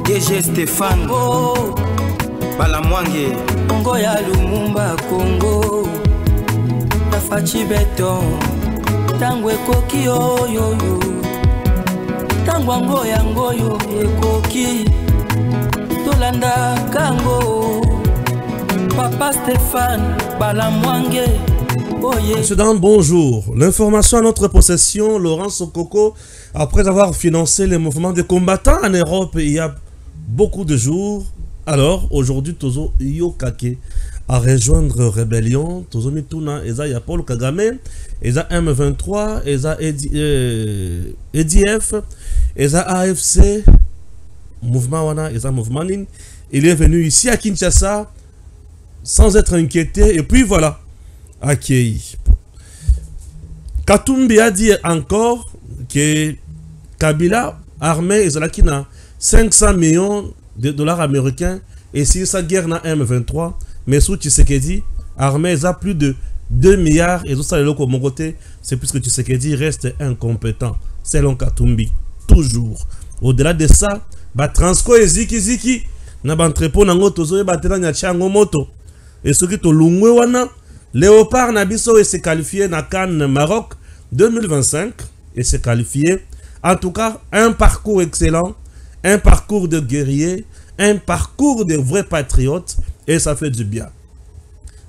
DG Stéphane Balamwange Congo ya Lumumba Congo Tafachi Beton Tango ekoki oyo Tango ngoyo ekoki Tolanda kango Papa Stéphane Balamwange. Monsieur Dan, bonjour. L'information à notre possession, Laurent Sokoko, après avoir financé les mouvements de combattants en Europe il y a beaucoup de jours, alors aujourd'hui, Tozo Yokake à rejoindre Rébellion, Tozo Mituna, Eza ya Paul Kagame, Eza M23, Eza EDF, Eza AFC, Mouvement Wana, Eza Mouvement Nin. Il est venu ici à Kinshasa sans être inquiété, et puis voilà, accueilli. Katumbi a dit encore que Kabila, armée, il a 500 millions de dollars américains, et si sa guerre na M23, mais sous Tshisekedi, armée, il a plus de 2 milliards, et tout ça, de mon côté, c'est puisque Tshisekedi reste incompétent, selon Katumbi, toujours. Au-delà de ça, Transco et Ziki, na bantrepot nango tozo batela nya chango moto. Et ce qui to lungwe wana, Léopard Nabiso s'est qualifié na Cannes Maroc 2025 et s'est qualifié. En tout cas, un parcours excellent, un parcours de guerriers, un parcours de vrais patriotes, et ça fait du bien.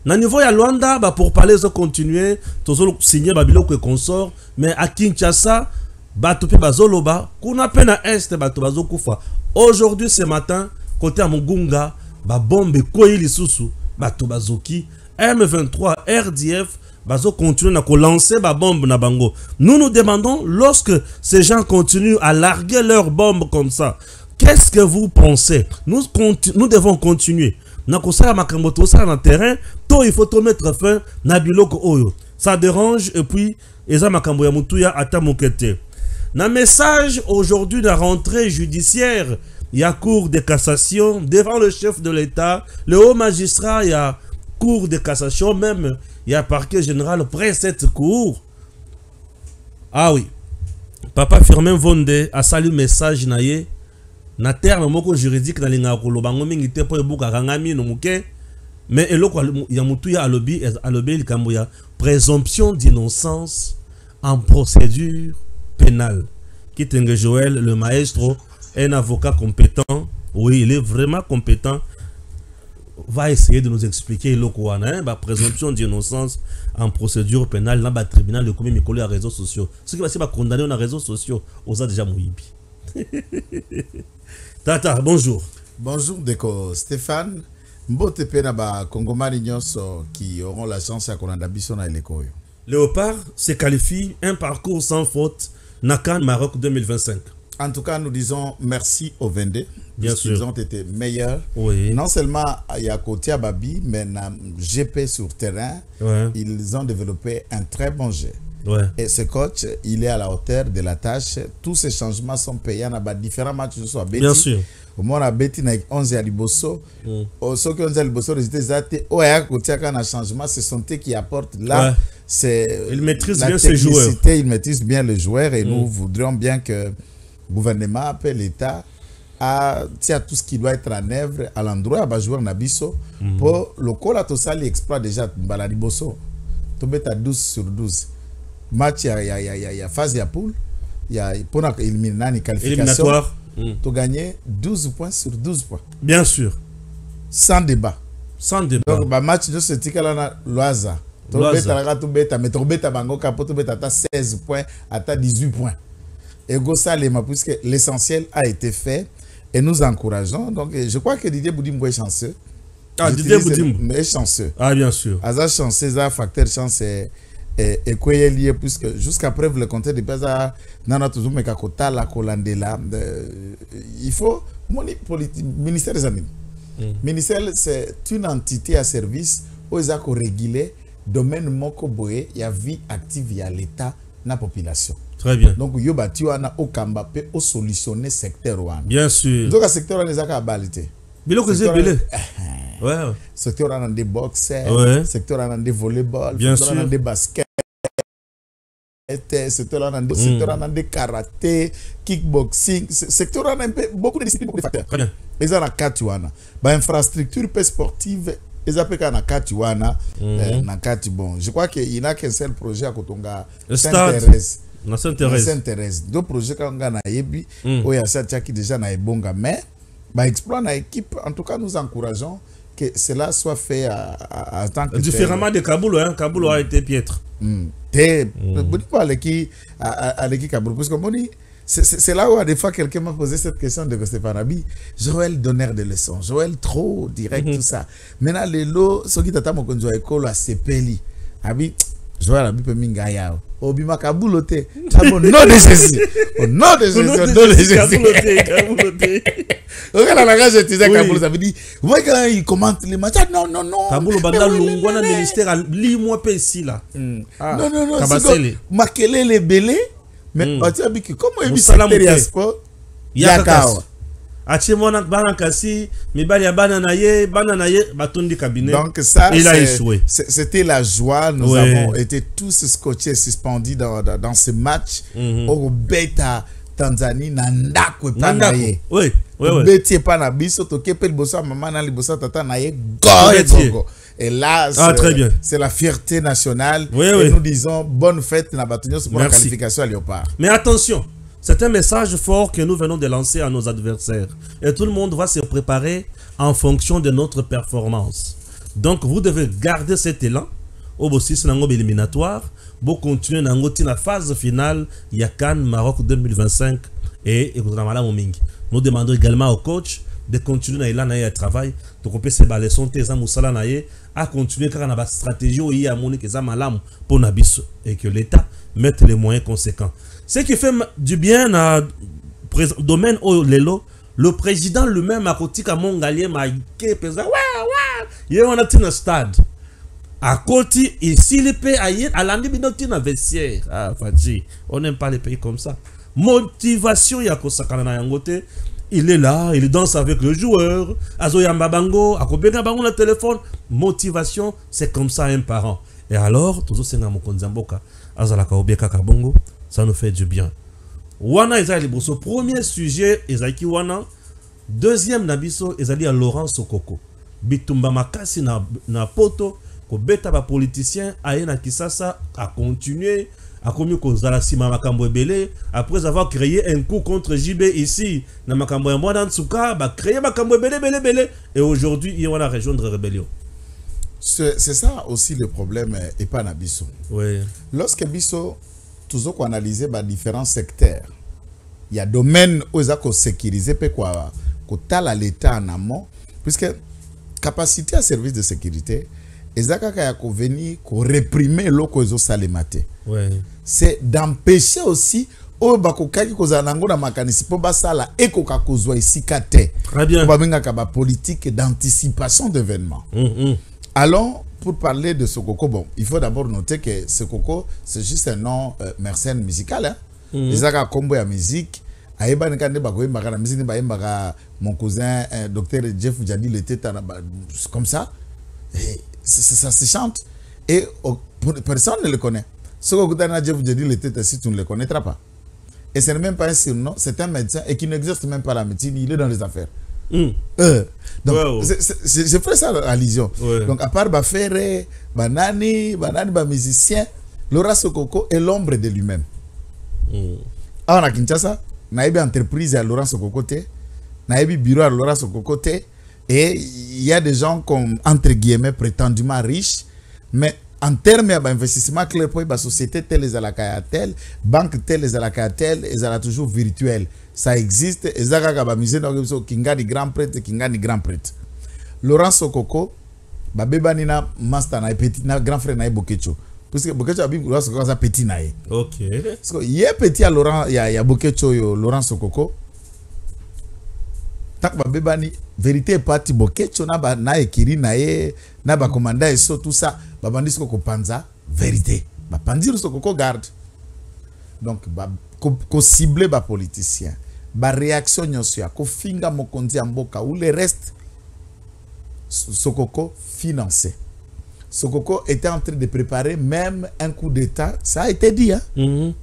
Na niveau ya Luanda, pour parler de continuer, tozo signer babilo que consort, mais à Kinshasa, batupe bazoloba, kuna pena est batu bazokufa. Aujourd'hui ce matin, côté à Mugunga, bombe koyi lisusu, batu bazoki, M23, RDF, bazo continue à lancer ba bombe na bango. Nous nous demandons, lorsque ces gens continuent à larguer leurs bombes comme ça, qu'est-ce que vous pensez? Nous devons continuer. Na kosala makambo to ça na terrain, to il faut to mettre fin na biloko oyo. Ça dérange et puis eza makambo ya mutuya ata mokete. Na message aujourd'hui de la rentrée judiciaire, il y a cour de cassation devant le chef de l'État, le haut magistrat, il y a cour de cassation, même il y a parquet général près cette cour. Ah oui, Papa Firmin Vonde a salué message naye na terme moko juridique na linga ko lobango mingi te po ebuka kangami no muke, mais eloko ya mutu ya alobi likambo ya présomption d'innocence en procédure pénale. Kitenge Joël, le maestro, un avocat compétent, oui, il est vraiment compétent, va essayer de nous expliquer la présomption d'innocence en procédure pénale dans le tribunal de commis Mikolo à réseaux sociaux. Ce qui va se condamner aux réseaux sociaux, aux a déjà mouibi. Tata, bonjour. Bonjour, Deko Stéphane. Mbote pena ba Kongomani nyonso qui auront la chance à kolanda biso na elekoyo. Léopard se qualifie un parcours sans faute Nakan Maroc 2025. En tout cas, nous disons merci aux Vendée. Bien sûr. Ils ont été meilleurs. Oui. Non seulement il y a Kotia Babi, mais dans GP sur terrain, ouais. Ils ont développé un très bon jeu. Ouais. Et ce coach, il est à la hauteur de la tâche. Tous ces changements sont payants dans différents matchs. Bien sûr. Au moins, on a Betty 11 à Liboso. Ceux qui ont 11 à Liboso, résultat, quand un changement, ce sont eux qui apportent là. Ouais. C'est il maîtrise bien ses joueurs. Il maîtrise bien les joueurs et nous voudrions bien que le gouvernement appelle l'État à tout ce qui doit être en œuvre à l'endroit à joueur Nabiso pour le col à tout ça l'exploit déjà Baladiboso. Tu mets à 12 sur 12. Match, il y a phase, il y a poule, il y a pour éliminer une qualification. Éliminatoire. Tu gagnes 12 points sur 12 points. Bien sûr. Sans débat. Sans débat. Donc, le match de ce tic-là, l'Oisa. Tu bêta, mais tu bêta, tu bêta 16 points, à 18 points. Et puisque l'essentiel a été fait et nous encourageons. Donc, je crois que Didier Boudimbo est chanceux. Ah, Didier Boudimbo est chanceux. Ah, bien sûr. Asa chanceux, un facteur chance et quoi est lié, puisque jusqu'à preuve le compte de Pesa, Nana toujours Mekakota, la Colandela. Il faut, ministère des Animes. Ministère, c'est une entité à service où ils ont régulé domaine moko boye, il y a vie active, il y a l'État, la population. Très bien. Donc, il y a au Kambapé, au solutionner secteur one. Bien sûr. Donc, le secteur one, il y a balité. Mais le secteur one, a des boxeurs, ouais. secteur one, a des volleyball, bien secteur one, a des baskets. secteur en karaté, kickboxing, secteur en beaucoup de disciplines, beaucoup de facteurs. Très bien. Ils ont la Katuana. Infrastructure sportive, ils appellent la Katuana. Bon, je crois qu'il n'y a qu'un seul projet à Kotonga. Sainte-Thérèse. Sainte-Thérèse. Deux projets qu'on a Nayebi, où il y a ça qui déjà n'a bonga. Mais, exploit notre équipe, en tout cas, nous encourageons que cela soit fait en tant que. Différemment de Kaboul, hein. Kaboul a été piètre. C'est là où, des fois, quelqu'un m'a posé cette question de Stéphane Abi. Joël, donneur de leçons. Joël, trop direct, tout ça. Maintenant, les lots, ceux qui t'attendent au conjoint école à Sepeli. Abi, Joël, Abi, peut m'ingaya. Obima Kaboulote. Au nom de Jésus. Au nom de Jésus. Au nom de Jésus. Kaboulote. Regarde la rage, je disais Kaboulote. Ça veut dire, moi, quand il commente les matchs, non. Kaboulote, banda l'ungwana ministère, lis-moi pas ici, là. Non. Makele les belés. Mais comment il dit sport Yakao. Achemona banakasi, mibali bananaye, batondi cabinet. Donc ça, il a échoué. C'était la joie. Nous avons été tous scotchés, suspendus dans ce match. Au Beta Tanzanie, Nandako Panaye. Oui. Beti Panabiso, Tokepe Bossa, Maman Libosa Tata Naye, Go. Et là, c'est la fierté nationale. Et nous disons bonne fête pour la qualification à Léopard. Mais attention, c'est un message fort que nous venons de lancer à nos adversaires. Et tout le monde va se préparer en fonction de notre performance. Donc vous devez garder cet élan. Au bossis nango éliminatoire, pour continuer nango la phase finale, Yakan Maroc 2025 et nous demandons également au coach de continuer à travailler pour que ces leçons à continuer car on a une stratégie où il y a pour Nabiso et que l'État mette les moyens conséquents. Ce qui fait du bien dans le domaine où le président lui-même a côté à Mongalien m'a il y a un stade à côté ici les pays à l'andibinote dans vestiaire. Ah Fadji, on n'aime pas les pays comme ça. Motivation ya kosakana yangote. Il est là, il danse avec le joueur. Azoyamba bango, akobega bango le téléphone. Motivation, c'est comme ça un parent. Et alors, toujours senga mokonzamboka, azalaka obeka kabongo, ça nous fait du bien. Wana ezali boso premier sujet ezaki wana, deuxième nabiso ezali à Laurent Sokoko. Bitumba makasi na poto ko beta ba politicien ayena kisasa a continuer. Après avoir créé un coup contre JB ici, créé et aujourd'hui il y a la région de rébellion. C'est ça aussi le problème et pas Nabiso. Oui. Lorsque Biso, toujours qu'on analyse différents secteurs, il y a domaines où ils ont sécurisé quoi, à l'État en amont, puisque capacité à service de sécurité, ils ont venir réprimer l'eau salématé. Ouais. C'est d'empêcher aussi au bakokaki kozanango na makanisi po basala ekoka kozwa ici kate. Très bien. Ba politique d'anticipation d'événements. Allons pour parler de Sokoko. Bon, il faut d'abord noter que Sokoko c'est juste un nom mercenaire musical hein. Izaka kombo ya musique. Ayeba nkande bakoyemba na musique bayemba mon cousin docteur Jeff Jadi l'était comme ça. Et ça se chante et personne ne le connaît. Ce que Jeff Jadi l'était si tu ne le connaîtras pas. Et ce n'est même pas un surnom, c'est un médecin et qui n'exerce même pas la médecine, il est dans les affaires. Donc, je ferai ça à allusion. Donc, à part Bafere, Banani, musicien, Laurent Sokoko est l'ombre de lui-même. Alors, à Kinshasa, Naïbi entreprise à Laurent Sokoko, Naïbi bureau à Laurent Sokoko, et il y a des gens comme, entre guillemets, prétendument riches, mais en termes d'investissement, la société telle est à la telle, banque telle est à la telle, et ça toujours virtuel. Ça existe, et ça a musée Kinga di grand prêtre, Kinga di grand prêtre. Laurent Sokoko, Babébanina, Master, petit, grand frère, na Bokecho. Parce que Bokecho a Laurent Sokoko, ça petit naïe. Ok. Parce que il y a petit à Laurent, il y a Bokecho, Laurent Sokoko. Tant que Babébani, vérité est partie, Bokecho, na ekiri, na ba commanda et tout ça. Babandi Sokoko panza, vérité. Babandi Sokoko garde. Donc, ko cible ba politicien. Ba réaction nyosia, ko finga mokonzi amboka ou le reste Sokoko financé. Sokoko était en train de préparer même un coup d'état. Ça a été dit, hein.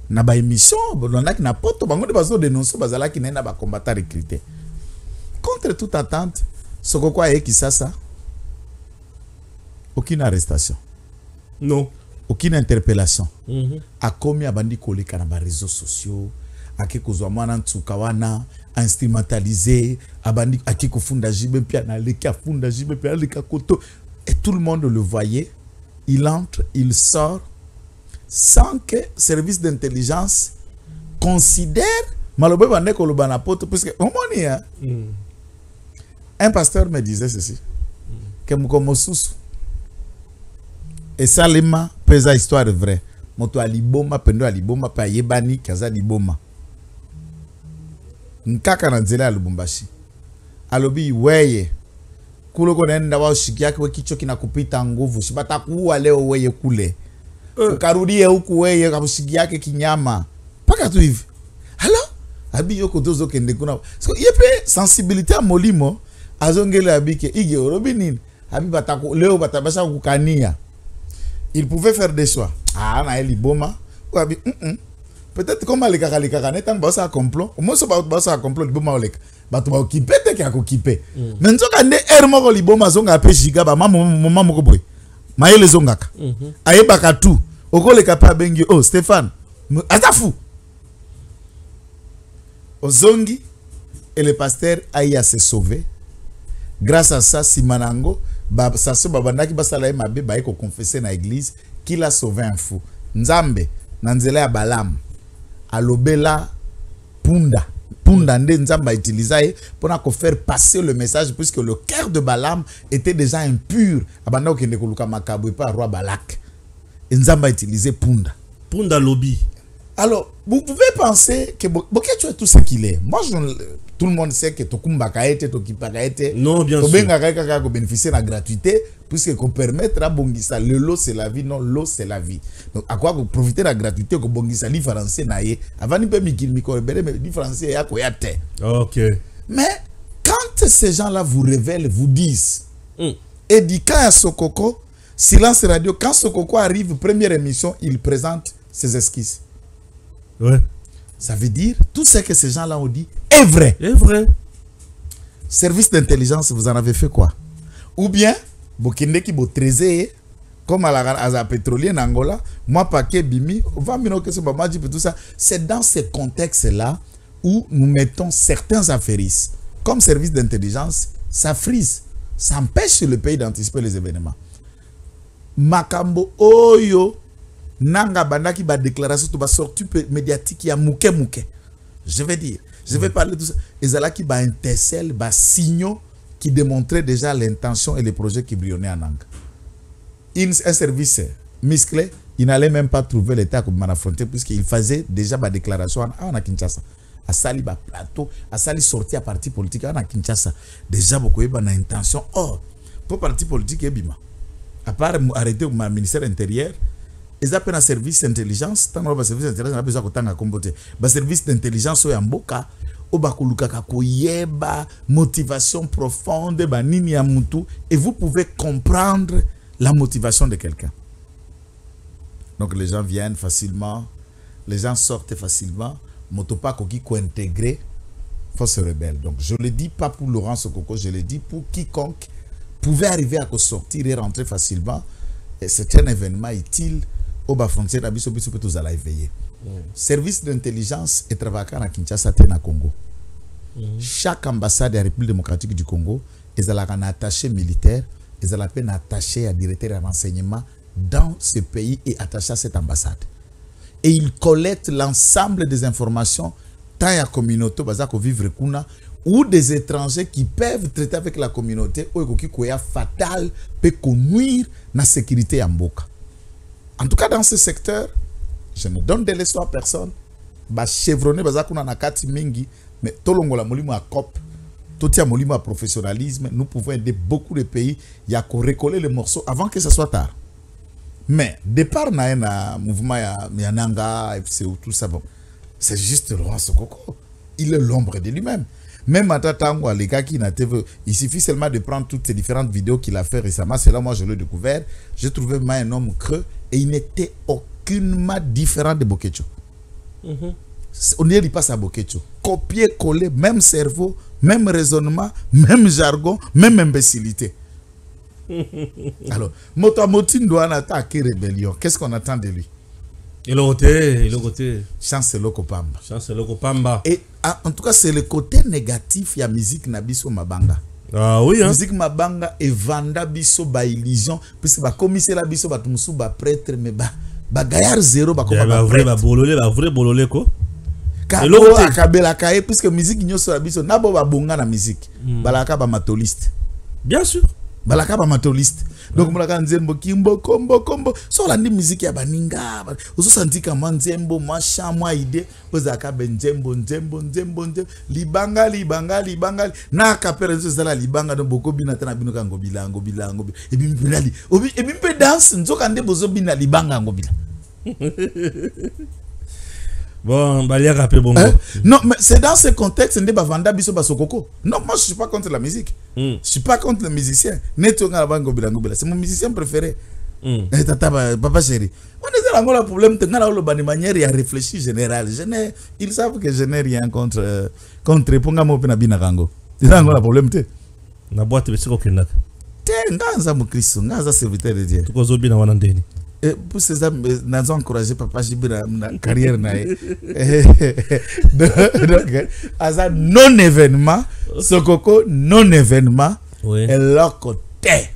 Na ba émission, on a qui n'a pas tout, bango de bazo dénoncer bazala qui n'a pas combattant recruté. Contre toute attente, Sokoko a écrit ça. Aucune arrestation. Non. Aucune interpellation. A commis à bandi collé dans les réseaux sociaux, à qui kozwamana tsukawana, à instrumentaliser, à bandi à qui kofunda jibe pia na leka funda jibe pia leka koto. Et tout le monde le voyait. Il entre, il sort, sans que le service d'intelligence considère Malobe Bande Kolobana Poto, parce que un pasteur me disait ceci, que Moukomosous, et ça lema pesa histoire vraie, moto aliboma pendo aliboma pa yebani kaza liboma, nkaka na nzela ya Lubumbashi, alobi weye kulo konenda wa shikiake we kicho kinakupita nguvu shibata kuua leo weye kule ukarudie huku weye kamushikiake kinyama paka tu hivi halo abi yoko dozo kende kuna so yepe sensibilité molimo azongele abike ige orobi nini abi bataku leo batabasha kukania il pouvait faire des choix na eli boma ou abi peut-être comme les kaka netan ba sa complot au moins so ba sa complot liboma oleka bato ba occupé te ka occupé mais nzoka nde moko liboma zonga pe jiga ba mama moko boy mayele zongaka ayebaka tout okoleka pa bengi oh Stéphane atafu ozongi et le pasteur aïa se sauver grâce à ça simanango ba saso babandaki basala mabe ba eko confesser na église qu'il a sauvé un fou nzambe na nzela ya Balaam alobela punda nde nzamba utilisaye pour faire passer le message puisque le cœur de Balaam était déjà impur abanda okende koluka makabo pa roi Balak et nzamba utilisé punda lobby. Alors vous pouvez penser que tu es tout ce qu'il est. Moi tout le monde sait que Tokumba Kaete, Tokipa Kaete, non, bien sûr. Tobenga bénéficier de la gratuité, puisque qu'on permettra Bongisa, le lot c'est la vie, non, l'eau c'est la vie. Donc à quoi vous profitez de la gratuité que Bongisa li français naie, avant ni peut micro mais li français ya koyate. OK. Mais quand ces gens-là vous révèlent, vous disent, et dit quand Sokoko, silence radio, quand Sokoko arrive, première émission, il présente ses esquisses. Ouais. Ça veut dire, tout ce que ces gens-là ont dit est vrai. Est vrai. Service d'intelligence, vous en avez fait quoi? Ou bien, Bokinde qui bo trésé, comme à la pétrolier en Angola, moi, paquet Bimi, tout ça. C'est dans ce contexte-là où nous mettons certains affairistes. Comme service d'intelligence, ça frise. Ça empêche le pays d'anticiper les événements. Makambo Oyo. Nanga bandaki ba déclaration to ba sortie médiatique ya mouké. Je vais parler de tout ça. Ezalaki ba intercelle ba signaux qui démontraient déjà l'intention et les projets qui brillonnaient en Nanga. Un service musclé, il n'allait même pas trouver l'État comme affronter puisqu'il faisait déjà ba déclaration à Kinshasa. À Sali ba plateau, à Sali sorti à parti politique à Kinshasa. Déjà beaucoup ba na intention. Or, pour parti politique ebima. À part arrêter au ministère intérieur, ils appellent un service d'intelligence. Tant que service d'intelligence, on a besoin de compoter. Le service d'intelligence, c'est un boka. Motivation profonde, et vous pouvez comprendre la motivation de quelqu'un. Donc les gens viennent facilement, les gens sortent facilement. Motopaco qui co-intégrer, force rebelle. Donc je le dis pas pour Laurent Sokoko, je le dis pour quiconque pouvait arriver à sortir et rentrer facilement. Et c'est un événement utile. Au bas frontière d'abisso peut tous aller veiller. Service d'intelligence et travail à Kinshasa na Congo. Chaque ambassade de la République démocratique du Congo est un attaché militaire, est un attaché à directeur de renseignement dans ce pays et attaché à cette ambassade. Et ils collectent l'ensemble des informations tant à la communauté bazako vivre kuna ou des étrangers qui peuvent traiter avec la communauté ou qui est fatal peut nuire la sécurité en Mboka. En tout cas, dans ce secteur, je ne donne de leçons à personne. Ba chevronné bazakuna na kati mingi, mais tolongola molimo a cop, totia molimo a professionnalisme, nous pouvons aider beaucoup de pays ya ko recoller les morceaux avant que ce soit tard. Mais départ na mouvement ya Nanga, FCO, tout ça bon. C'est juste Laurent Sokoko. Il est l'ombre de lui-même. Même à Tatango, les gars qui n'ont TV, il suffit seulement de prendre toutes ces différentes vidéos qu'il a fait récemment. C'est là moi je l'ai découvert. J'ai trouvé un homme creux et il n'était aucunement différent de Bokecho. On dirait qu'il passe à Bokecho. Copier-coller, même cerveau, même raisonnement, même jargon, même imbécilité. Alors, Motamotine doit attaquer rébellion. Qu'est-ce qu'on attend de lui? Il est le côté. Chance Lokopamba. Chance Lokopamba. Et en tout cas, c'est le côté négatif de la musique Nabiso Mabanga. Ah oui, hein? Musique Mabanga et Vanda Biso ba illusion. Puisque ba commissaire la Biso ba tumusu ba prêtre, mais ba gaillard zéro ba comme ba vrai ba vrai bololé ko. Kalo akabela kae puisque musique nyoso la Biso nabo ba bonga na musique. Balaka ba matoliste. Bien sûr. Balaka ba matoliste. Donc mulaka nzembo kimbo kombo so la musique ya baninga ozo senti kama nzembo masha mwa ide ozaka benjembo nzembo libanga na kapere zo zala libanga do boko bina tana bino kango bilango et puis bilali et puis pe danse nzoka nde bozo bina libanga ngobila. Bon, Balia rappelé bon. Non, mais c'est dans ce contexte que Vanda Biso Basokoko. Non, moi je suis pas contre la musique. Je suis pas contre le musicien. C'est mon musicien préféré. Papa chéri. On est dans le problème de manière à réfléchir général. Ils savent que je n'ai rien contre Ponga Mopena Binarango. C'est dans le problème. La boîte de Siko Kinat. Ngaza Mukristo, Ngaza serviteur de Dieu. Tout cas, Zobina Wanandeni. Pour ces hommes, nous avons encouragé Papa Jibira dans carrière. Donc, à non-événement, Sokoko, non-événement, et leur côté.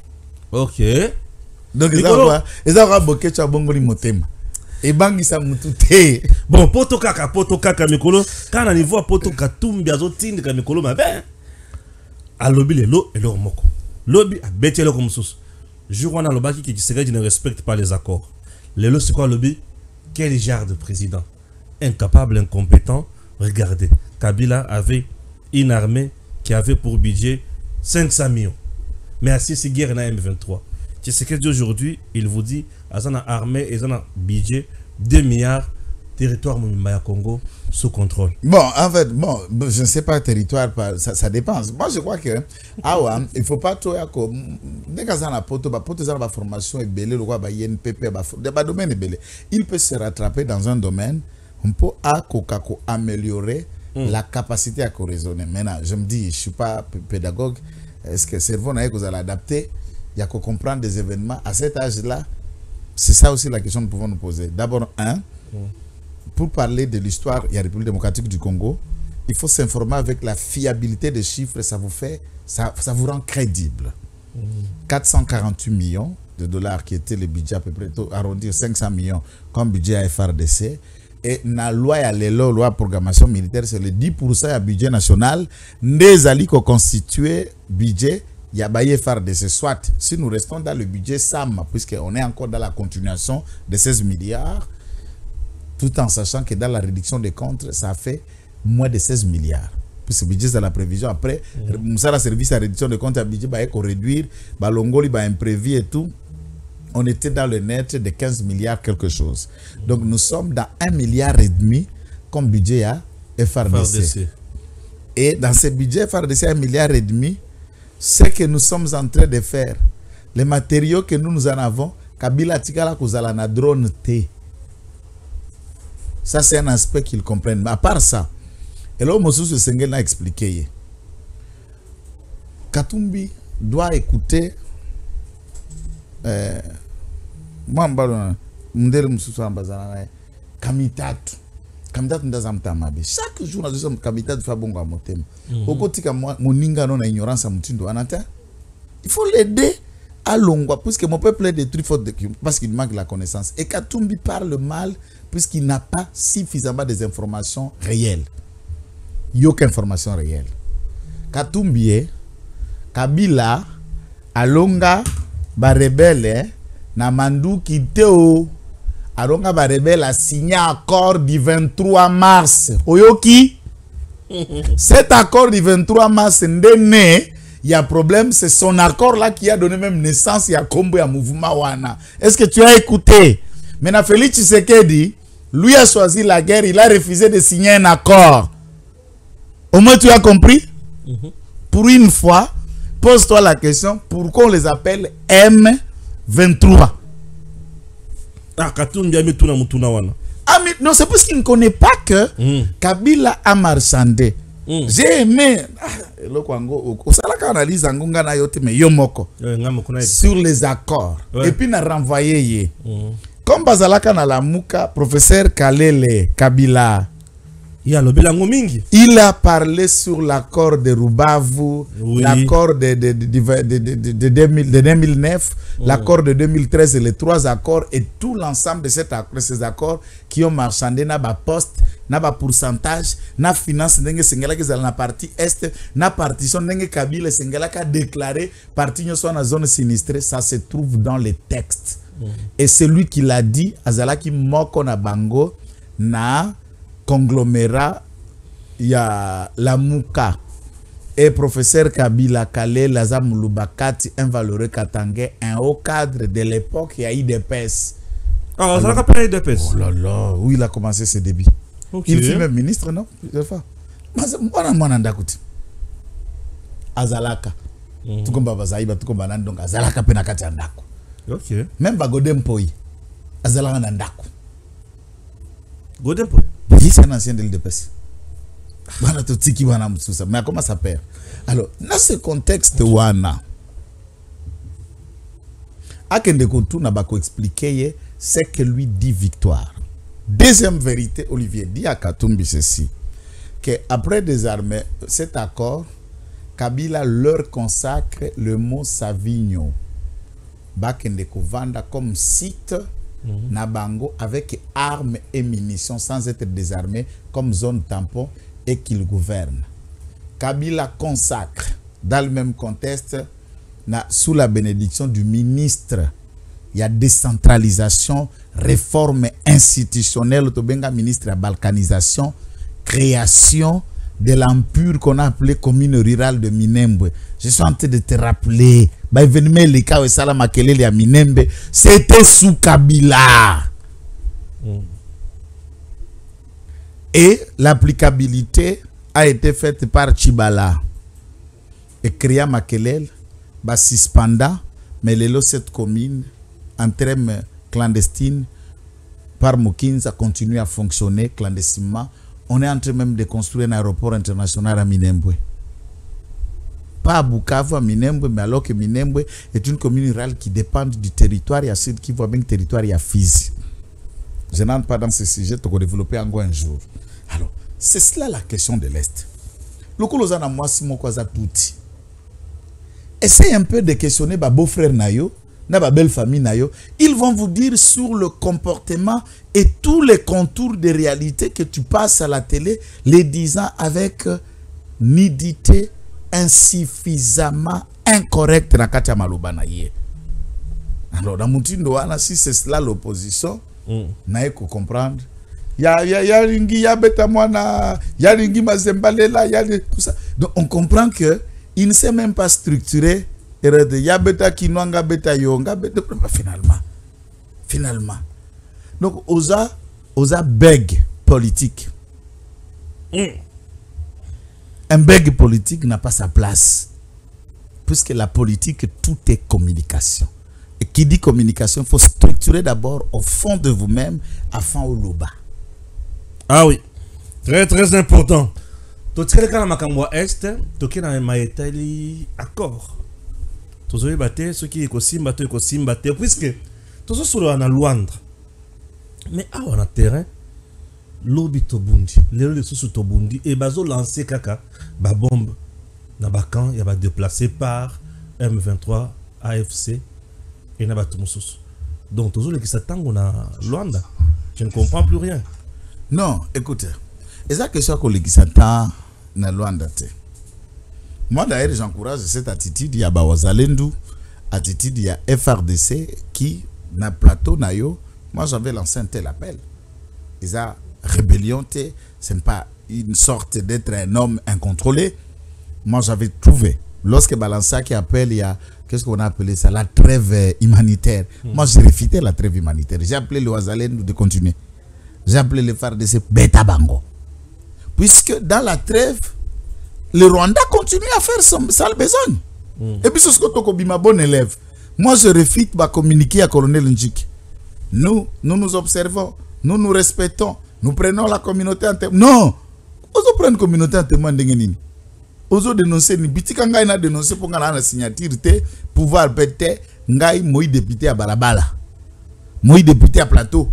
Ok. Donc, ils ont boqué sur Bongoli Motema. Et bangi sa mutute. Bon, poto kaka mikolo. Quand on y voit poto katumbi azotinde ka mikolo ma ben. A lobby le lo et le moko. Lobby a bêté le comme sous. Jour on a le baki qui ne respecte pas les accords. Le lo c'est quoi lobby? Quel genre de président? Incapable, incompétent. Regardez, Kabila avait une armée qui avait pour budget 500 millions. Mais à ces guerres na M23. Tu sais que aujourd'hui, il vous dit, à une armée et un budget 2 milliards, territoire Mumbai Congo sous contrôle. Bon, en fait, je ne sais pas, territoire, ça dépend. Moi, je crois que, il ne faut pas tout, dès qu'on a la poto, la formation est belle, le roi, il y a une PP, le domaine est belle. Il peut se rattraper dans un domaine, on peut améliorer la capacité à raisonner. Maintenant, je me dis, je ne suis pas pédagogue, est-ce que le cerveau n'a pas adapté? Il y a qu'à comprendre des événements à cet âge-là. C'est ça aussi la question que nous pouvons nous poser. D'abord, pour parler de l'histoire de la République démocratique du Congo, il faut s'informer avec la fiabilité des chiffres. Ça vous rend crédible. 448 millions de dollars qui était le budget à peu près, arrondir 500 millions comme budget à FRDC. Et la loi de programmation militaire, c'est le 10% du budget national. Des alliés qui constitué budget. Il y a baillé FARDC, soit si nous restons dans le budget SAM, puisqu'on est encore dans la continuation de 16 milliards, tout en sachant que dans la réduction des comptes, ça fait moins de 16 milliards. Puisque le budget, c'est la prévision. Après, ça la service à réduction des comptes, le budget va réduire, l'ongoli va imprévu et tout. On était dans le net de 15 milliards quelque chose. Donc nous sommes dans 1,5 milliard comme budget à FARDC. Et dans ce budget FARDC, 1,5 milliard, ce que nous sommes en train de faire, les matériaux que nous en avons, Kabila Tikala Kozala na drone T. Ça, c'est un aspect qu'ils comprennent. Mais à part ça, et là, Moussou Sengel a expliqué. Katumbi doit écouter. Kamitatu. Chaque jour, nous sommes Kamitatu Fabongo à Motem. Au côté de Moninga, non, ignorance à Moutindo. Il faut l'aider à Longwa, puisque mon peuple est détruit parce qu'il manque la connaissance. Et Katumbi parle mal, puisqu'il n'a pas suffisamment des informations réelles. Il n'y a aucune information réelle. Katumbi, Kabila, Alonga, Barebele, Namandu, Kiteo. Alonga Barebele a signé un accord du 23 mars. Oyoki, cet accord du 23 mars, il y a un problème, c'est son accord là qui a donné même naissance à Kombo et à Mouvement Wana. Est-ce que tu as écouté? Maintenant, Félix Tshisekedi, lui a choisi la guerre, il a refusé de signer un accord. Au moins, tu as compris? Pour une fois, pose-toi la question, pourquoi on les appelle M23? Ah, Katumbi a mis tout dans Mutuna wana. Ah, mais non, c'est parce qu'il ne connaît pas que Kabila a marchandé. J'ai aimé sur les accords. Et puis, il a renvoyé. Comme Bazalaka na la Mouka, professeur Kalele Kabila, il a parlé sur l'accord de Rubavu, l'accord de 2009, l'accord de 2013 et les 3 accords et tout l'ensemble de ces accords qui ont marchandé na ba poste, na ba pourcentage, na finance ndenge sengela ki na partie est, na partition ndenge Kabila sengela ka déclaré partie nyonso na zone sinistrée, ça se trouve dans les textes. Et c'est lui qui l'a dit, azalaki moko na bango na conglomérat, il y a la Mouka et professeur Kabila Kale Lazam Lubakati, un valeureux Katangé, un haut cadre de l'époque, il y a eu des pèses. Ah, ça a pas eu de pèses. Oh là là, où il a commencé ses débuts. Okay. Il fut même ministre, non? Plusieurs fois. Azalaka. Tout comme Babazaïba, tout comme Banan, donc Azalaka Penakati Andako. Ok. Même Bagodem Poi, Azalaka Nandako. Godem Poi? Oui, c'est un ancien de l'IDPS. Mais comment ça perd? Alors, dans ce contexte, Wana, Akende Koutou n'a pas expliqué ce que lui dit victoire. Deuxième vérité, Olivier dit à Katumbi ceci, qu'après désarmer cet accord, Kabila leur consacre le mot Savigno. Bakende Kovanda comme site Nabango avec armes et munitions sans être désarmé comme zone tampon et qu'il gouverne. Kabila consacre dans le même contexte sous la bénédiction du ministre. Il y a décentralisation, réforme institutionnelle, Tobenga ministre de la balkanisation, création de l'empire qu'on a appelé commune rurale de Minembwe. Je suis en train de te rappeler, c'était sous Kabila. Et l'applicabilité a été faite par Chibala. Et Kriya Makelele, suspenda, mais cette commune, en termes clandestines, par Moukins, a continué à fonctionner clandestinement. On est en train même de construire un aéroport international à Minembwe. Pas à Bukavu, à Minembwe, mais alors que Minembwe est une commune rurale qui dépend du territoire, il y a ceux qui voient bien le territoire, il y a Fizi. Je n'entre pas dans ce sujet, tu vas développer encore un jour. Alors, c'est cela la question de l'Est. Le Kolozana, moi, si mon kwaza touti. Essaye un peu de questionner ma beau-frère Nayo, ma belle famille Nayo. Ils vont vous dire sur le comportement et tous les contours de réalité que tu passes à la télé, les disant avec nudité insuffisamment incorrecte dans Katia Malobanaye. Alors, dans mon si c'est cela l'opposition, naïe qu'on comprendre. Ya ringi ya beta mwana, ya ringi mazembalela, ya tout ça. Donc on comprend que il ne s'est même pas structuré. Ya beta kinwanga beta yonga beta finalement. Donc osa beg politique. Un beg politique n'a pas sa place. Puisque la politique, tout est communication. Et qui dit communication, il faut structurer d'abord au fond de vous-même, afin au loba. Ah oui, très très important. Tu sais que dans Makamwa Est, tu es dans un accord. Tu sais que ceux qui sont puisque tu es sur le Luandre. Mais on a terrain, l'obi tobundi, les sous tobundi, et bazo lancé kaka, ba bombe, na bakan, y a ba déplacé par M23, AFC, et na ba tumusus. Donc, toujours les qui s'attendent on a Luanda. Je ne comprends plus rien. Non, écoutez, c'est ça que les qui s'attendent na Luanda. Moi d'ailleurs, j'encourage cette attitude, il y a Bawazalendu, attitude, il y a FRDC qui, na plateau na yo, moi j'avais lancé un tel appel. Ils ont rébellion, ce n'est pas une sorte d'être un homme incontrôlé. Moi j'avais trouvé, lorsque Balança qui appelle, il y a, qu'est-ce qu'on a appelé ça, la trêve humanitaire. Moi j'ai réfuté la trêve humanitaire. J'ai appelé le Ouazalène de continuer. J'ai appelé le FARDC Beta Bango. Puisque dans la trêve, le Rwanda continue à faire son sale besogne. Et puis, c'est ce que tu as bon élève. Moi, je refuse de communiquer à Colonel Njik. Nous nous observons, nous nous respectons, nous prenons la communauté en témoin. Non! Ozo prendre la communauté en témoin de Ngenini. Ozo dénoncer, ni bitika ngai na dénoncer pour nga na signature te, pouvoir péter, ngai moi député à Balabala. Moi député à Plateau.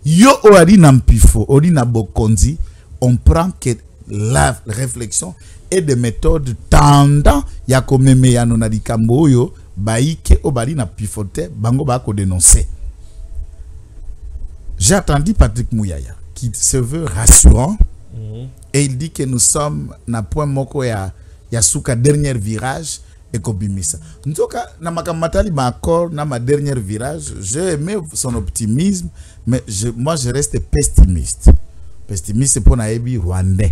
Yo ori na mpifo, ori na bokonzi, on prend que la réflexion et des méthodes tendant ya komeme ya nona di kamboyo baike obali na pifote bango ba ko dénoncer. J'ai entendu Patrick Mouyaya qui se veut rassurant et il dit que nous sommes na point moko ya suka dernier virage et kobimisa. Nzoka na makamatali ma accord na ma dernier virage, j'ai aimé son optimisme mais moi je reste pessimiste. Pessimiste pour naebi rwandais.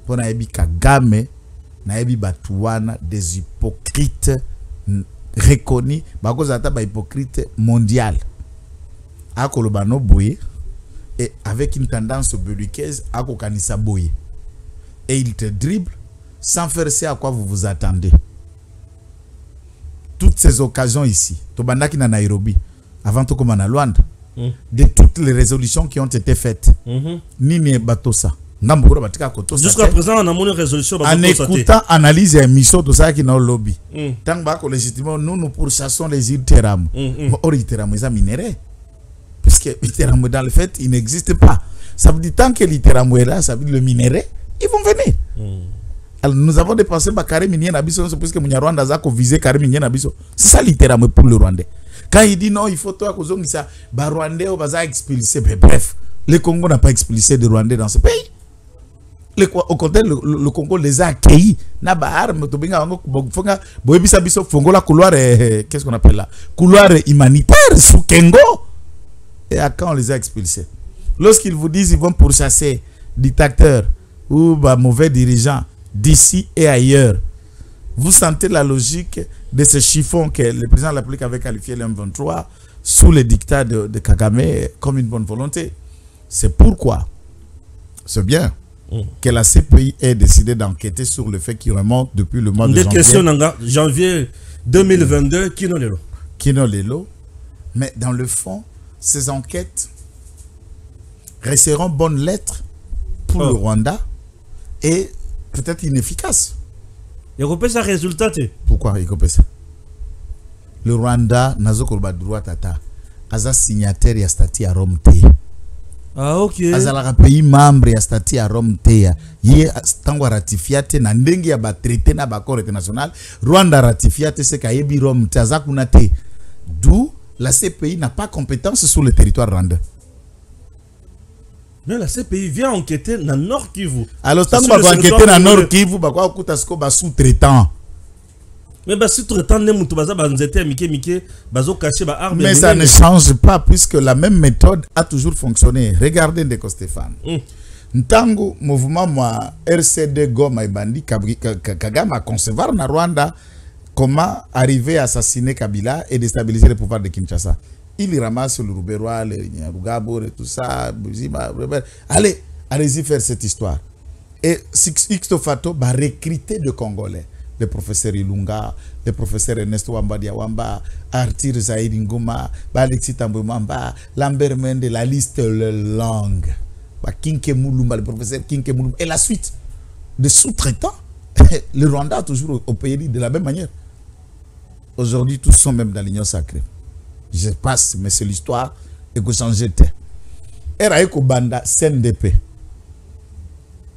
Pour naebi Kagame, naebi batuana des hypocrites reconnus, bako zata ba hypocrite mondial. Akolobano boye et avec une tendance belliqueuse akokanisa boye. Et il te dribble sans faire ce à quoi vous vous attendez. Toutes ces occasions ici, Tobandaki na Nairobi, avant tout comme na Luanda, de toutes les résolutions qui ont été faites, Nini Batosa. Jusqu'à présent, on a une résolution. En écoutant, analyse et mission, tout ça qui est dans le lobby. Tant que légitimement, nous pourchassons les îles Teram. Or, les Teram, ils ont minéré. Puisque les Teram, dans le fait, il n'existe pas. Ça veut dire tant que les Teram est là, ça veut dire le minerai, ils vont venir. Alors, nous avons dépensé carré minier Nabiso, puisque mon Rwanda a visé carré minier Nabiso. C'est ça, littéralement, pour le Rwandais. Quand il dit non, il faut toi, que ça, Rwandais, on va expulser. Bref, le Congo n'a pas expulsé de Rwandais dans ce pays. Au contraire, le Congo les a accueillis. Qu'est-ce qu'on appelle là? Couloir humanitaire sous Kengo. Et à quand on les a expulsés? Lorsqu'ils vous disent qu'ils vont pourchasser dictateurs ou mauvais dirigeants d'ici et ailleurs, vous sentez la logique de ce chiffon que le président de la République avait qualifié le M23 sous le dictat de Kagame comme une bonne volonté. C'est pourquoi c'est bien que la CPI ait décidé d'enquêter sur le fait qui remonte depuis le mois de janvier. Des questions, janvier 2022, Kino Lelo. Kino Lelo. Mais dans le fond, ces enquêtes resteront bonnes lettres pour le Rwanda et peut-être inefficaces. Il y a ça résultat. Pourquoi il y a ça? Le Rwanda n'a pas droit tata. Aza signataire ya statut à Rome. Ah, ok. Azala pays membre ya statut à Rome teya. Yé tango ratifiate na ndengi ya ba traité na ba accord international. Rwanda ratifiate se kayebi Rome te azakuna te. D'où la CPI n'a pas compétence sur le territoire rwandais. Mais la CPI vient enquêter dans le Nord Kivu. Alors tango ba enquêter dans Nord Kivu ba kwa kutasko ba sous-traitant. Mais bah, si tout le temps, mais ça ne change pas puisque la même méthode a toujours fonctionné. Regardez Ndeko Stéphane. Ntango mouvement moi RCD Goma et Bandi Kagame a concevoir na Rwanda comment arriver à assassiner Kabila et déstabiliser le pouvoir de Kinshasa. Il ramasse le Rouberois, le Rugabo et tout ça. Allez, allez-y faire cette histoire. Et Sixto Fato va recruter de Congolais. Le professeur Ilunga, le professeur Ernesto Wamba Diawamba, Arthur Zahir Ngoma, Alexis Tambwe Mamba, Lambert Mende, la liste longue. Kinke Moulumba, le professeur Kinke Moulumba. Et la suite de sous-traitants, le Rwanda a toujours opéré de la même manière. Aujourd'hui, tous sont même dans l'Union sacrée. Je passe, mais c'est l'histoire et que changer de terre. Eraïko Banda, CNDP.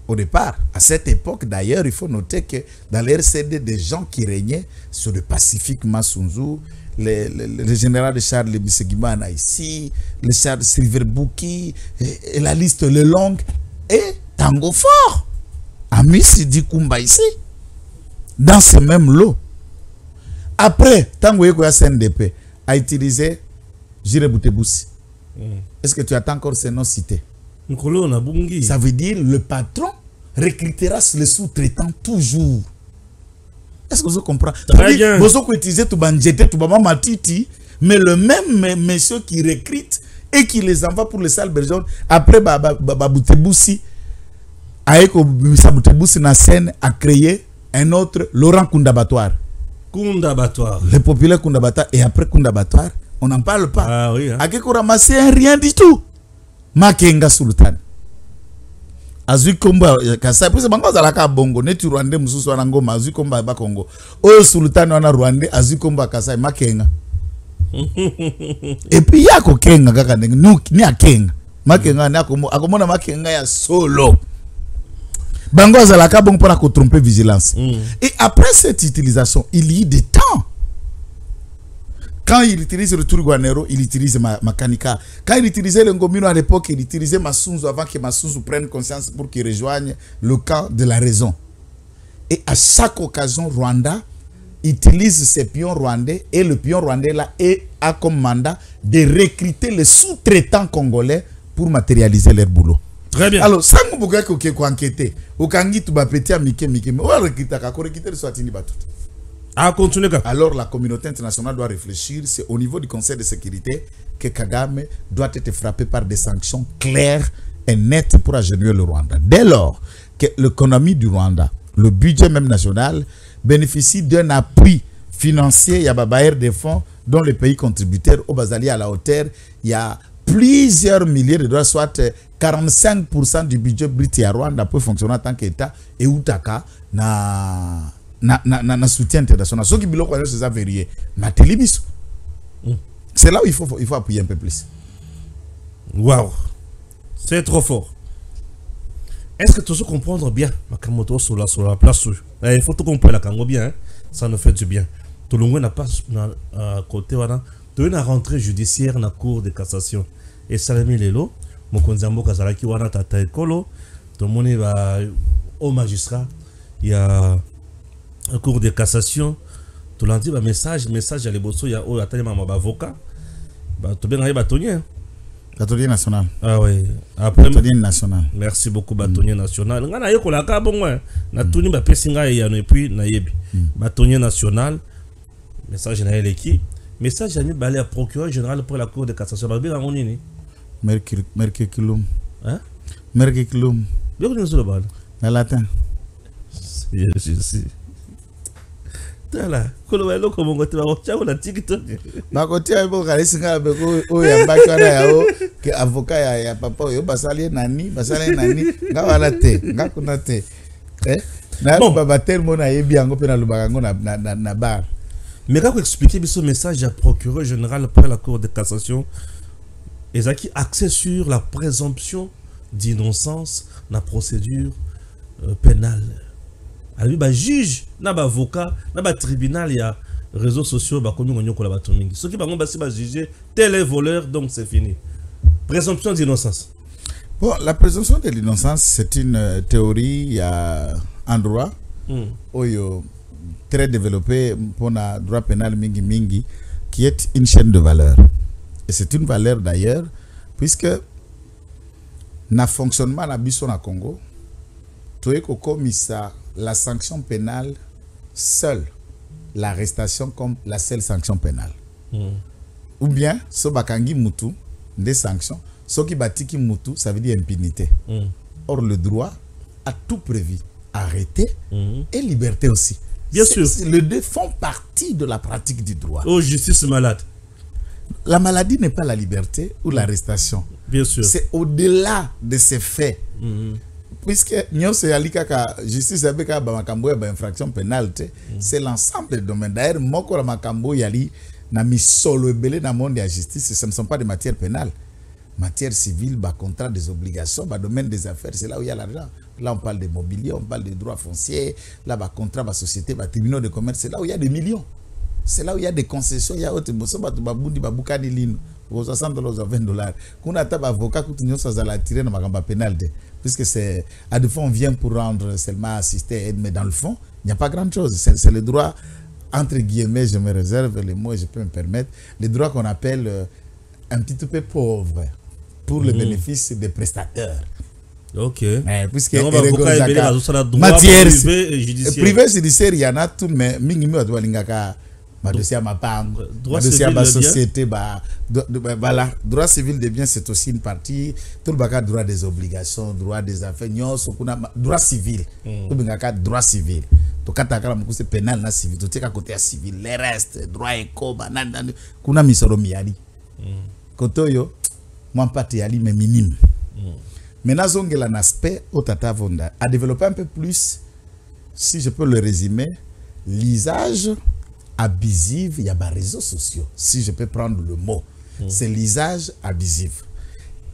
Au départ, à cette époque d'ailleurs, il faut noter que dans l'RCD, des gens qui régnaient sur le Pacifique Massunzu, le général de Charles Bisegimana ici, le Charles Silverbouki, et la liste est longue, et Tango Fort, Amis Sidi Kumba ici, dans ce même lot. Après, Tango Ekoya CNDP a utilisé Jire Bouteboussi. Est-ce que tu attends encore ces noms cités? Ça veut dire le patron recrutera les sous-traitants toujours. Est-ce que vous comprenez? Vous utilisez tout banjete, tout bama matiti, mais le même monsieur qui recrute et qui les envoie pour les salles bergeons après Bouteboussi Aeko Misabutebus na scène a créé un autre Laurent Kundabatoire. Kundabatoire. Le populaire Kundabatoire. Et après Kundabatoire, on n'en parle pas. Ah oui. Hein? Akeko ramassé rien du tout. Makenga Sultan. Azui Komba Kasai. Puis c'est bango zalaka bongo. Netu Rwandais mususu wanangoma. Azui Komba ba Congo. Oyo Sultan wana Rwandais. Azui Komba Kasai. Makenga. Et puis yako kenga kaka ni akenga. Makenga ni akomona makenga ya solo. Bango zalaka bon pour la tromper vigilance. Et après cette utilisation, il y a des temps. Quand il utilise le Turguanero, il utilise Makanika. Quand il utilisait le Ngomino à l'époque, il utilisait Masunzu avant que Masunzu prenne conscience pour qu'il rejoigne le camp de la raison. Et à chaque occasion, Rwanda utilise ses pions rwandais et le pion rwandais là a comme mandat de recruter les sous-traitants congolais pour matérialiser leur boulot. Très bien. Alors, sans que vous enquêter, vous avez tout petit à Mickey, vous avez recruté le Swatini Batout. Ah, continue. Alors, la communauté internationale doit réfléchir. C'est au niveau du Conseil de sécurité que Kagame doit être frappé par des sanctions claires et nettes pour agenouiller le Rwanda. Dès lors que l'économie du Rwanda, le budget même national, bénéficie d'un appui financier, il y a bailleurs des fonds dont les pays contributeurs au Bazali à la hauteur, il y a plusieurs milliers de dollars, soit 45% du budget brut à Rwanda peut fonctionner en tant qu'État et Outaka na soutien international. Ce qui biloko c'est ça vérifié. C'est là où il faut appuyer un peu plus. Waouh, c'est trop fort. Est-ce que tu veux comprendre bien Makamoto sur la place? Il faut tout comprendre la Congo bien, hein? Ça nous fait du bien. Tout le monde n'a pas côté voilà. Tu as une rentrée judiciaire dans la cour de cassation. Et Salami Lelo, Mokonzambo Kazalaki wana tata ekolo, tout le monde va au magistrat. Il y a un cours de cassation. Tout le monde dit message à l'ebosso, il y a un avocat. Tu bien bâtonnier. Bâtonnier national. Ah oui. Après bâtonnier national. Merci beaucoup bâtonnier national. Ngana yoko la ka bon ouais. Na tuni ba pesinga ya no et puis na yebi. Bâtonnier national. Message na eleki. Message à mi balé à procureur général pour la cour de cassation. Ba bien nini? Mercurculum. Hein? Mercurculum. Bien que nous le bal. En latin. Je sais. Tala, kolo welo ko mongo te ba cha na TikTok. Ba ko tia bo ka isinga be ko o ya ba ka na ya o ke avocat ya papa yo basali nani nga wala te nga kuna te. Na baba termo na yebi ango pe na lubakango na bar. Mais quand vous expliquez ce message à procureur général après la cour de cassation, ils ont accès sur la présomption d'innocence dans la procédure pénale. Alors, bah juge, n'a pas avocat, n'a pas tribunal, il y a réseaux sociaux, bah comme nous on ceux qui vont juger tel est voleur, donc c'est fini. Présomption d'innocence. Bon, la présomption de l'innocence, c'est une théorie, il y a un droit, très développé pour le droit pénal mingi, qui est une chaîne de valeur. Et c'est une valeur d'ailleurs, puisque na fonctionnement na biso na Congo, toyeko komisa la sanction pénale seule, l'arrestation comme la seule sanction pénale. Ou bien, so bakangi mutu, des sanctions, so ki batiki mutu, ça veut dire impunité. Or, le droit a tout prévu. Arrêter et liberté aussi. Bien sûr. Les deux font partie de la pratique du droit. Oh, justice malade. La maladie n'est pas la liberté ou l'arrestation. Bien sûr. C'est au-delà de ces faits. Puisque nous sommes justice avec infraction pénale, c'est l'ensemble des domaines. D'ailleurs, moko la makambo yali na misolo ebele na monde de la justice, ce ne sont pas des matières pénales. Matière civile, contrat des obligations, domaine des affaires, c'est là où il y a l'argent. Là, on parle de mobilier, on parle de droits fonciers, là, contrat, société, tribunal de commerce, c'est là où il y a des millions. C'est là où il y a des concessions, il y a autre chose, $60 à $20. Quand on a un avocat, on a tiré dans la pénalité. Puisque c'est, à deux fois, on vient pour rendre seulement assister, mais dans le fond, il n'y a pas grand chose. C'est le droit, entre guillemets, je me réserve les mots et je peux me permettre, le droit qu'on appelle un petit peu pauvre pour le bénéfice des prestataires. Ok. Puisque matière privée et judiciaire, il y en a tout, mais dossier à ma pang, droit dossier à civil ma de société, voilà, droit civil des biens c'est aussi une partie, tout le bagage droit des obligations, droit des affaires, droit civil, tout le bagage droit civil. To kata kala mukuse pénal na civil, to teka côté civil, les restes, droit éco, banana, kuna misoro miali. Koto yo, moi pas yali mais minime. Maintenant, il y a un aspect au Tata Vonda à développer un peu plus, si je peux le résumer, l'usage abusif, il y a des réseaux sociaux, si je peux prendre le mot, c'est l'usage abusif.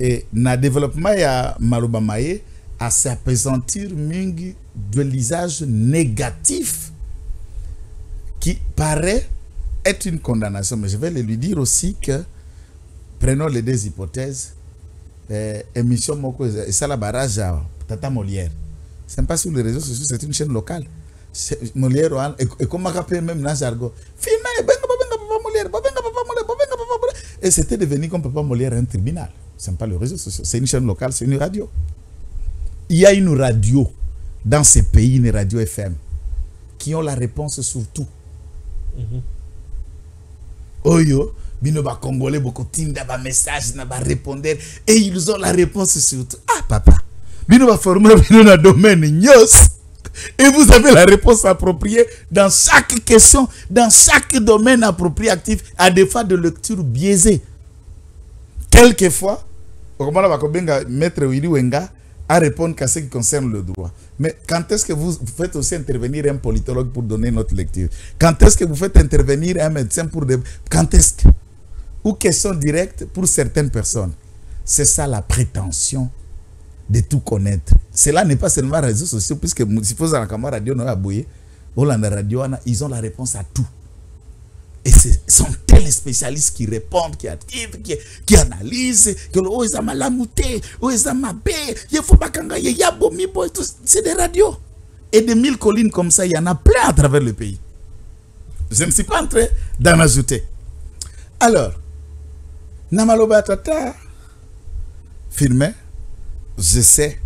Et dans le développement, il y a Maloba Maye à s'appesantir de l'usage négatif qui paraît être une condamnation. Mais je vais lui dire aussi que, prenons les deux hypothèses, émission Moko et ça la barrage à Tata Molière. C'est pas sur les réseaux sociaux, c'est une chaîne locale. Molière et comme on appelle même dans le jargon. Et c'était devenu comme Papa Molière un tribunal. C'est pas le réseau social, c'est une chaîne locale, c'est une radio. Il y a une radio dans ces pays, une radio FM, qui ont la réponse sur tout. Oyo. Bino ba congolais beaucoup tinda ba message na ba répondre et ils ont la réponse surtout. Ah papa, bino ba former bino na domaine nyos et vous avez la réponse appropriée dans chaque question, dans chaque domaine approprié actif à des fois de lecture biaisée. Quelquefois, comment va kobenga maître Willy Wenga à répondre qu'à ce qui concerne le droit. Mais quand est-ce que vous faites aussi intervenir un politologue pour donner notre lecture? Quand est-ce que vous faites intervenir un médecin pour quand est-ce que ou question directe pour certaines personnes. C'est ça la prétention de tout connaître. Cela n'est pas seulement les réseaux sociaux, puisque si vous avez la radio, ils ont la réponse à tout. Et ce sont tels spécialistes qui répondent, qui activent, qui analysent, que c'est des radios. Et des 1000 collines comme ça, il y en a plein à travers le pays. Je ne suis pas en train d'en ajouter. Alors, Namaloba Tata filmé, je sais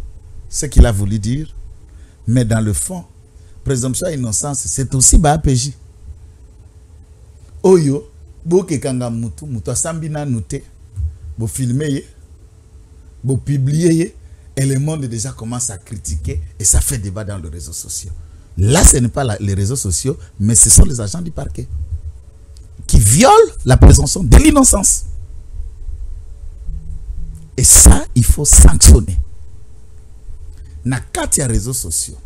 ce qu'il a voulu dire, mais dans le fond, présomption d'innocence, c'est aussi BAPJ. Oyo, boke kanga mutu asambina noté, bo filmer, bo publier, et le monde déjà commence à critiquer et ça fait débat dans les réseaux sociaux. Là, ce n'est pas les réseaux sociaux, mais ce sont les agents du parquet qui violent la présomption de l'innocence. Et ça, il faut sanctionner. Na kati ya réseaux sociaux,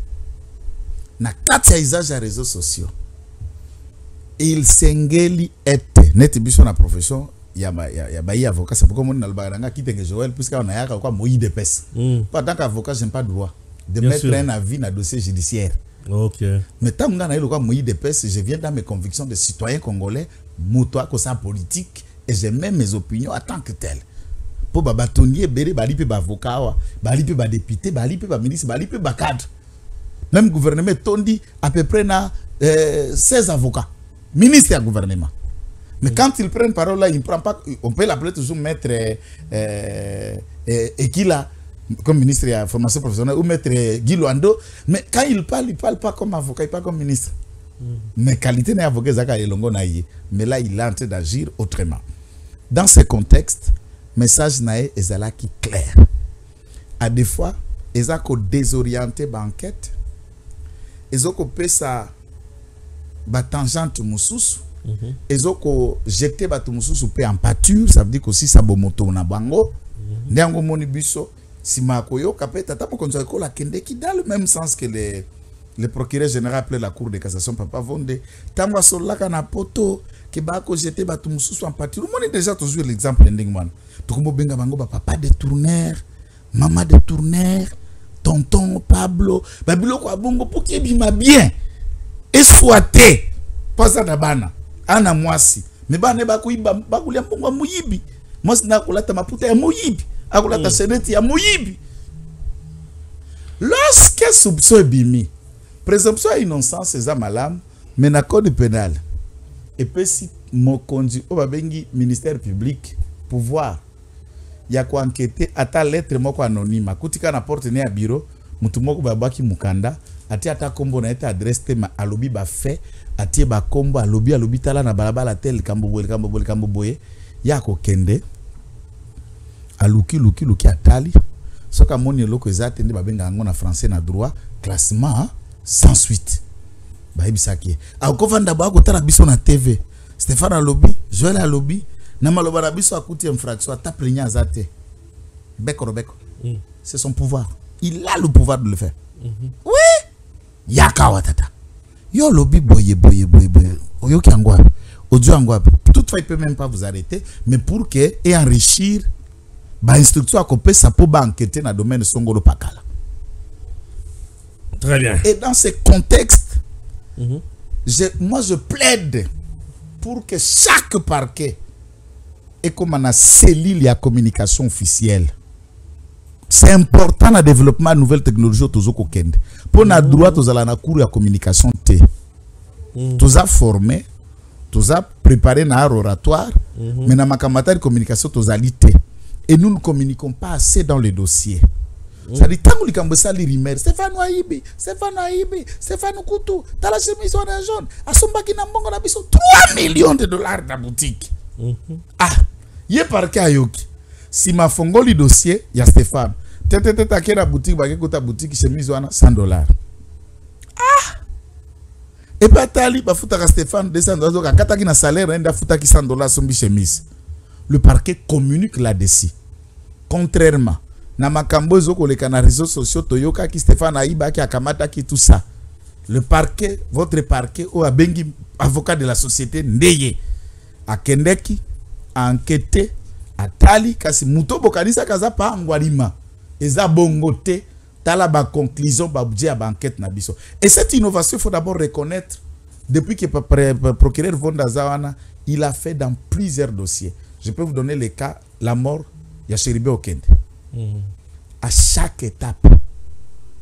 na kati ya usage ya réseaux sociaux, il s'engeli ete net biso na profession ya avocat. C'est pourquoi mon albaranga qui te Joël puisque on a yaka quoi moyi de pes. Pas tant qu'avocat, j'ai pas droit de mettre un avis dans dossier judiciaire. Ok. Mais tant que on a eu quoi moyi de pes, je viens dans mes convictions de citoyen congolais, moutoua que ça politique et j'ai même mes opinions en tant que tel. Pour batonnier béré balipe avocat, balipe député, balipe ministre, balipe cadre. Même gouvernement tondi à peu près na 16 avocats. Ministre du gouvernement. Mais quand ils prennent parole là, ils ne prennent pas, on peut l'appeler toujours maître Ekila comme ministre de la formation professionnelle ou maître Guy Luando, mais quand il parle pas comme avocat, il parle comme ministre. Mais qualité n'est avocat Zaka Elongo naïe, mais là il est en train d'agir autrement. Dans ce contexte, message naïe est là qui clair. À des fois, ils ont désorienté l'enquête, ils ont coupé ça ba tangente mususu, ils ont jeté ba mususu pe en pâture, ça veut dire que si ça bomoto na bango, ndango moni biso si makoyo kapeta tapo konzo ko la kende qui dans le même sens que le procureur général appelé la cour de cassation Papa Vonde tangwa solaka na poto ke ba ko jeté ba mususu en pâture. Moni déjà toujours l'exemple ndingman. Tukumbo benga bango ba papa de tourneur, maman de tourneur, tonton Pablo, babilo ko bongo pour que bima bien. Eswate posa na bana ana mwasi me bana bakuiba bakulia mbongo muyibi mwasi na kulata maputa ya muyibi akulata seneti ya muyibi. Lorsque soupçon bimi présomption d'innocence eza malamu mais na code pénal et puis si mokonzi o babengi ministère public pouvoir ya ko enquêter ata lettre moko anonyme kutika na porte ne ya bureau mutu moko babaki mukanda atie ata kombo na ete adresse te ma alobi ba fait atie ba kombo alobi tala na balabala tel kambo boye ya ko kende aluki atali soka moni eloko ezate nde babenga ngo na français na droit classement sans suite ba ebisaki akovanda ba ko tala biso na TV Stéphane alobi Joël alobi na maloba na biso akuti infraction ata plaignant azate beko. C'est son pouvoir. Il a le pouvoir de le faire. Oui. Yaka watata. Yo lobby boye. Oyo ki angwa. Odio angwa. Toutefois, il peut même pas vous arrêter, mais pour que et enrichir ba instruction à copé ça peut ba enquêter dans le domaine de Songolo Pakala. Très bien. Et dans ce contexte, moi je plaide pour que chaque parquet ait comme une cellule de communication officielle. C'est important dans le développement de nouvelles technologies au Kende. Pour la droite, nous allons cours de communication. Nous avons formé, nous avons préparé un oratoire, mais dans ma de communication, nous avonsalité. Et nous ne communiquons pas assez dans les dossiers. Ça dit, tant que nous avons les rumeurs, Stéphane Aibi, Stéphane Koutou, t'as la chemise en jaune, à son bac, il a 3 millions de dollars dans la boutique. Ah, il est parqué à Yoki. Si ma fongo le dossier, il y a Stéphane. Tete la boutique, ta boutique, chemise 100 dollars. Ah! Et pas tali, ba futa Stéphane 200 dollars. Quand tu as un salaire, tu futa 100 dollars sur chemise. Le parquet communique là-dessus. Contrairement, na makambo zoko les réseaux sociaux, Toyoka qui Stéphane Aiba qui akamata qui tout ça. Le parquet, votre parquet, ou a bengi avocat de la société, ndeye. A kendeki, a enquêté. Atali kasi muto bokanisa kaza pa ngwalima eza bongote tala ba conclusion ba budget ba enquête na biso. Et cette innovation, il faut d'abord reconnaître depuis que procureur Vonda Zawana il a fait dans plusieurs dossiers. Je peux vous donner le cas la mort ya Cheribe Okende. À chaque étape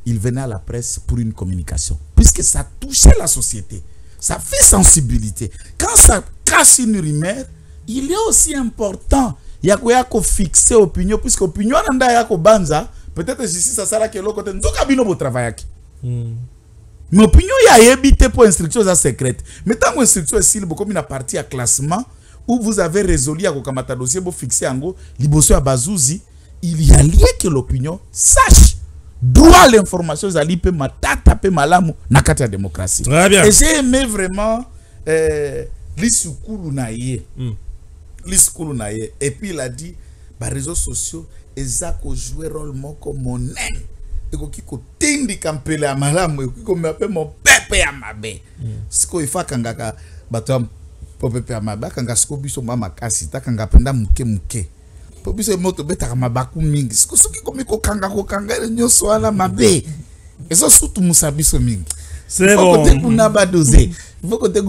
il venait à la presse pour une communication puisque ça touchait la société, ça fait sensibilité. Quand ça casse une rumeur, il est aussi important ya ko fixer opinion puisque opinion nda ya ko banza peut-être ici ça sera que l'autre ndoka bino bo travail yaki mais opinion ya éviter pour instruction za secrète mais tant instruction est si beaucoup na partie à classement où vous avez résolu à ko kamata dossier bo fixer ango liboso ya bazouzi, il y a lieu que l'opinion sache droit l'information za lipe matata pe malamu na kati ya démocratie. Très bien. Et j'ai aimé vraiment l'isukulu na ye. Et puis il a dit les réseaux sociaux ezako jouer rôle moko monene ekoki ko tindi kampele ya malamu ekoki mepe mo pepe ya mabe siko ifa kangaka bato po pepe ya mabe kanga siko biso mama kasi takanga penda muke po biso moto betaka mabaku mingi siko soki komi ko kanga nyonso wana mabe ezo sutu musabiso mingi. C'est bon. Il faut que tu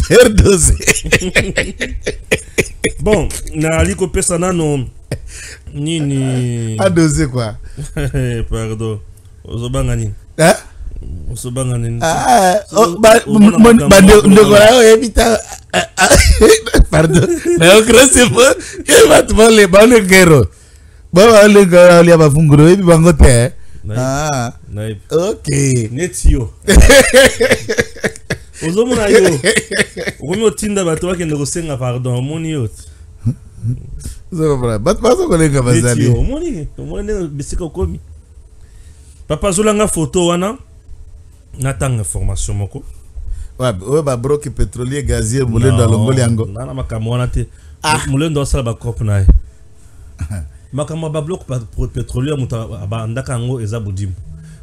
père dosé. Bon, na liko pesa nano nini a dosé quoi? Pardon. Ozobanga nini? Hein? Ozobanga nini? Ah, pardon. Mais au grand c'est bon. Il va te voler le guerre. Bon le gars il va funguro et bangote. Ah, ok. Netio. Ozomona yo. Okomi otinda bato bakende kosenga pardon moni yot. Zobra, bat baso kolenga bazali. Netio, moni bisika okomi. Papa zolanga photo wana. Natanga information moko. Ouais, ba broki pétrolier gazier mulendo alongoli yango. Nana makambo wana te. Mulendo asala ba crop nae. Makama ba bloc pétrolier muta ba ndaka ngo eza budimbo.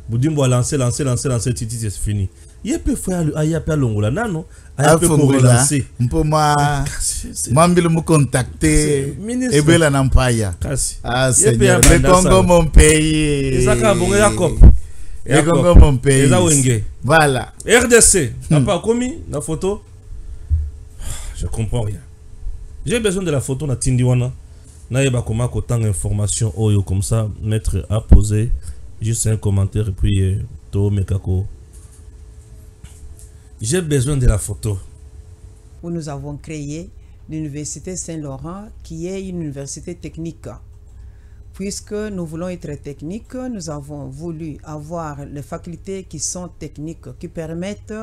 Budimbo a lancé titi c'est fini. Il peut faire aya pe longola nano, aya peut relancer. Mpo moi mbile mu contacter et bela nampaya. Ah Seigneur, le Congo mon pays. Ezaka bongo ya cop. Le Congo mon pays. Eza wenge. Voilà. RDC, n'a pas commis la photo. Je comprends rien. J'ai besoin de la photo na tindiwana. Naïba comment autant d'informations oyo comme ça mettre à poser juste un commentaire et puis to mekako. J'ai besoin de la photo. Où nous avons créé l'université Saint-Laurent qui est une université technique puisque nous voulons être techniques, nous avons voulu avoir les facultés qui sont techniques, qui permettent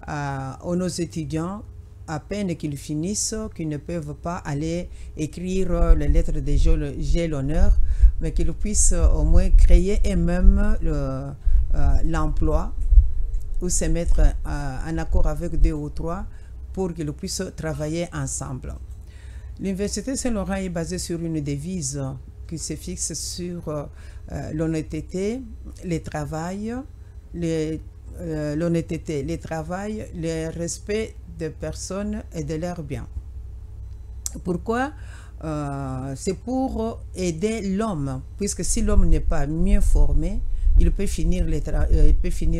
à nos étudiants, à peine qu'ils finissent, qu'ils ne peuvent pas aller écrire les lettres de J'ai l'honneur, mais qu'ils puissent au moins créer eux-mêmes l'emploi ou se mettre en accord avec 2 ou 3 pour qu'ils puissent travailler ensemble. L'Université Saint-Laurent est basée sur une devise qui se fixe sur l'honnêteté, le travail, l'honnêteté, le travail, le respect des personnes et de leurs biens. Pourquoi? C'est pour aider l'homme, puisque si l'homme n'est pas mieux formé, il peut finir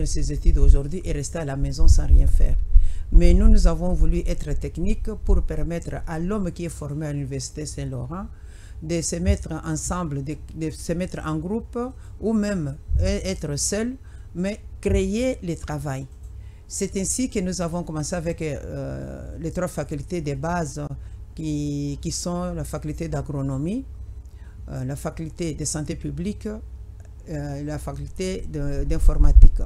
ses études aujourd'hui et rester à la maison sans rien faire. Mais nous avons voulu être techniques pour permettre à l'homme qui est formé à l'Université Saint-Laurent de se mettre ensemble, de se mettre en groupe ou même être seul, mais créer le travail. C'est ainsi que nous avons commencé avec les 3 facultés de base qui sont la faculté d'agronomie, la faculté de santé publique, la faculté d'informatique.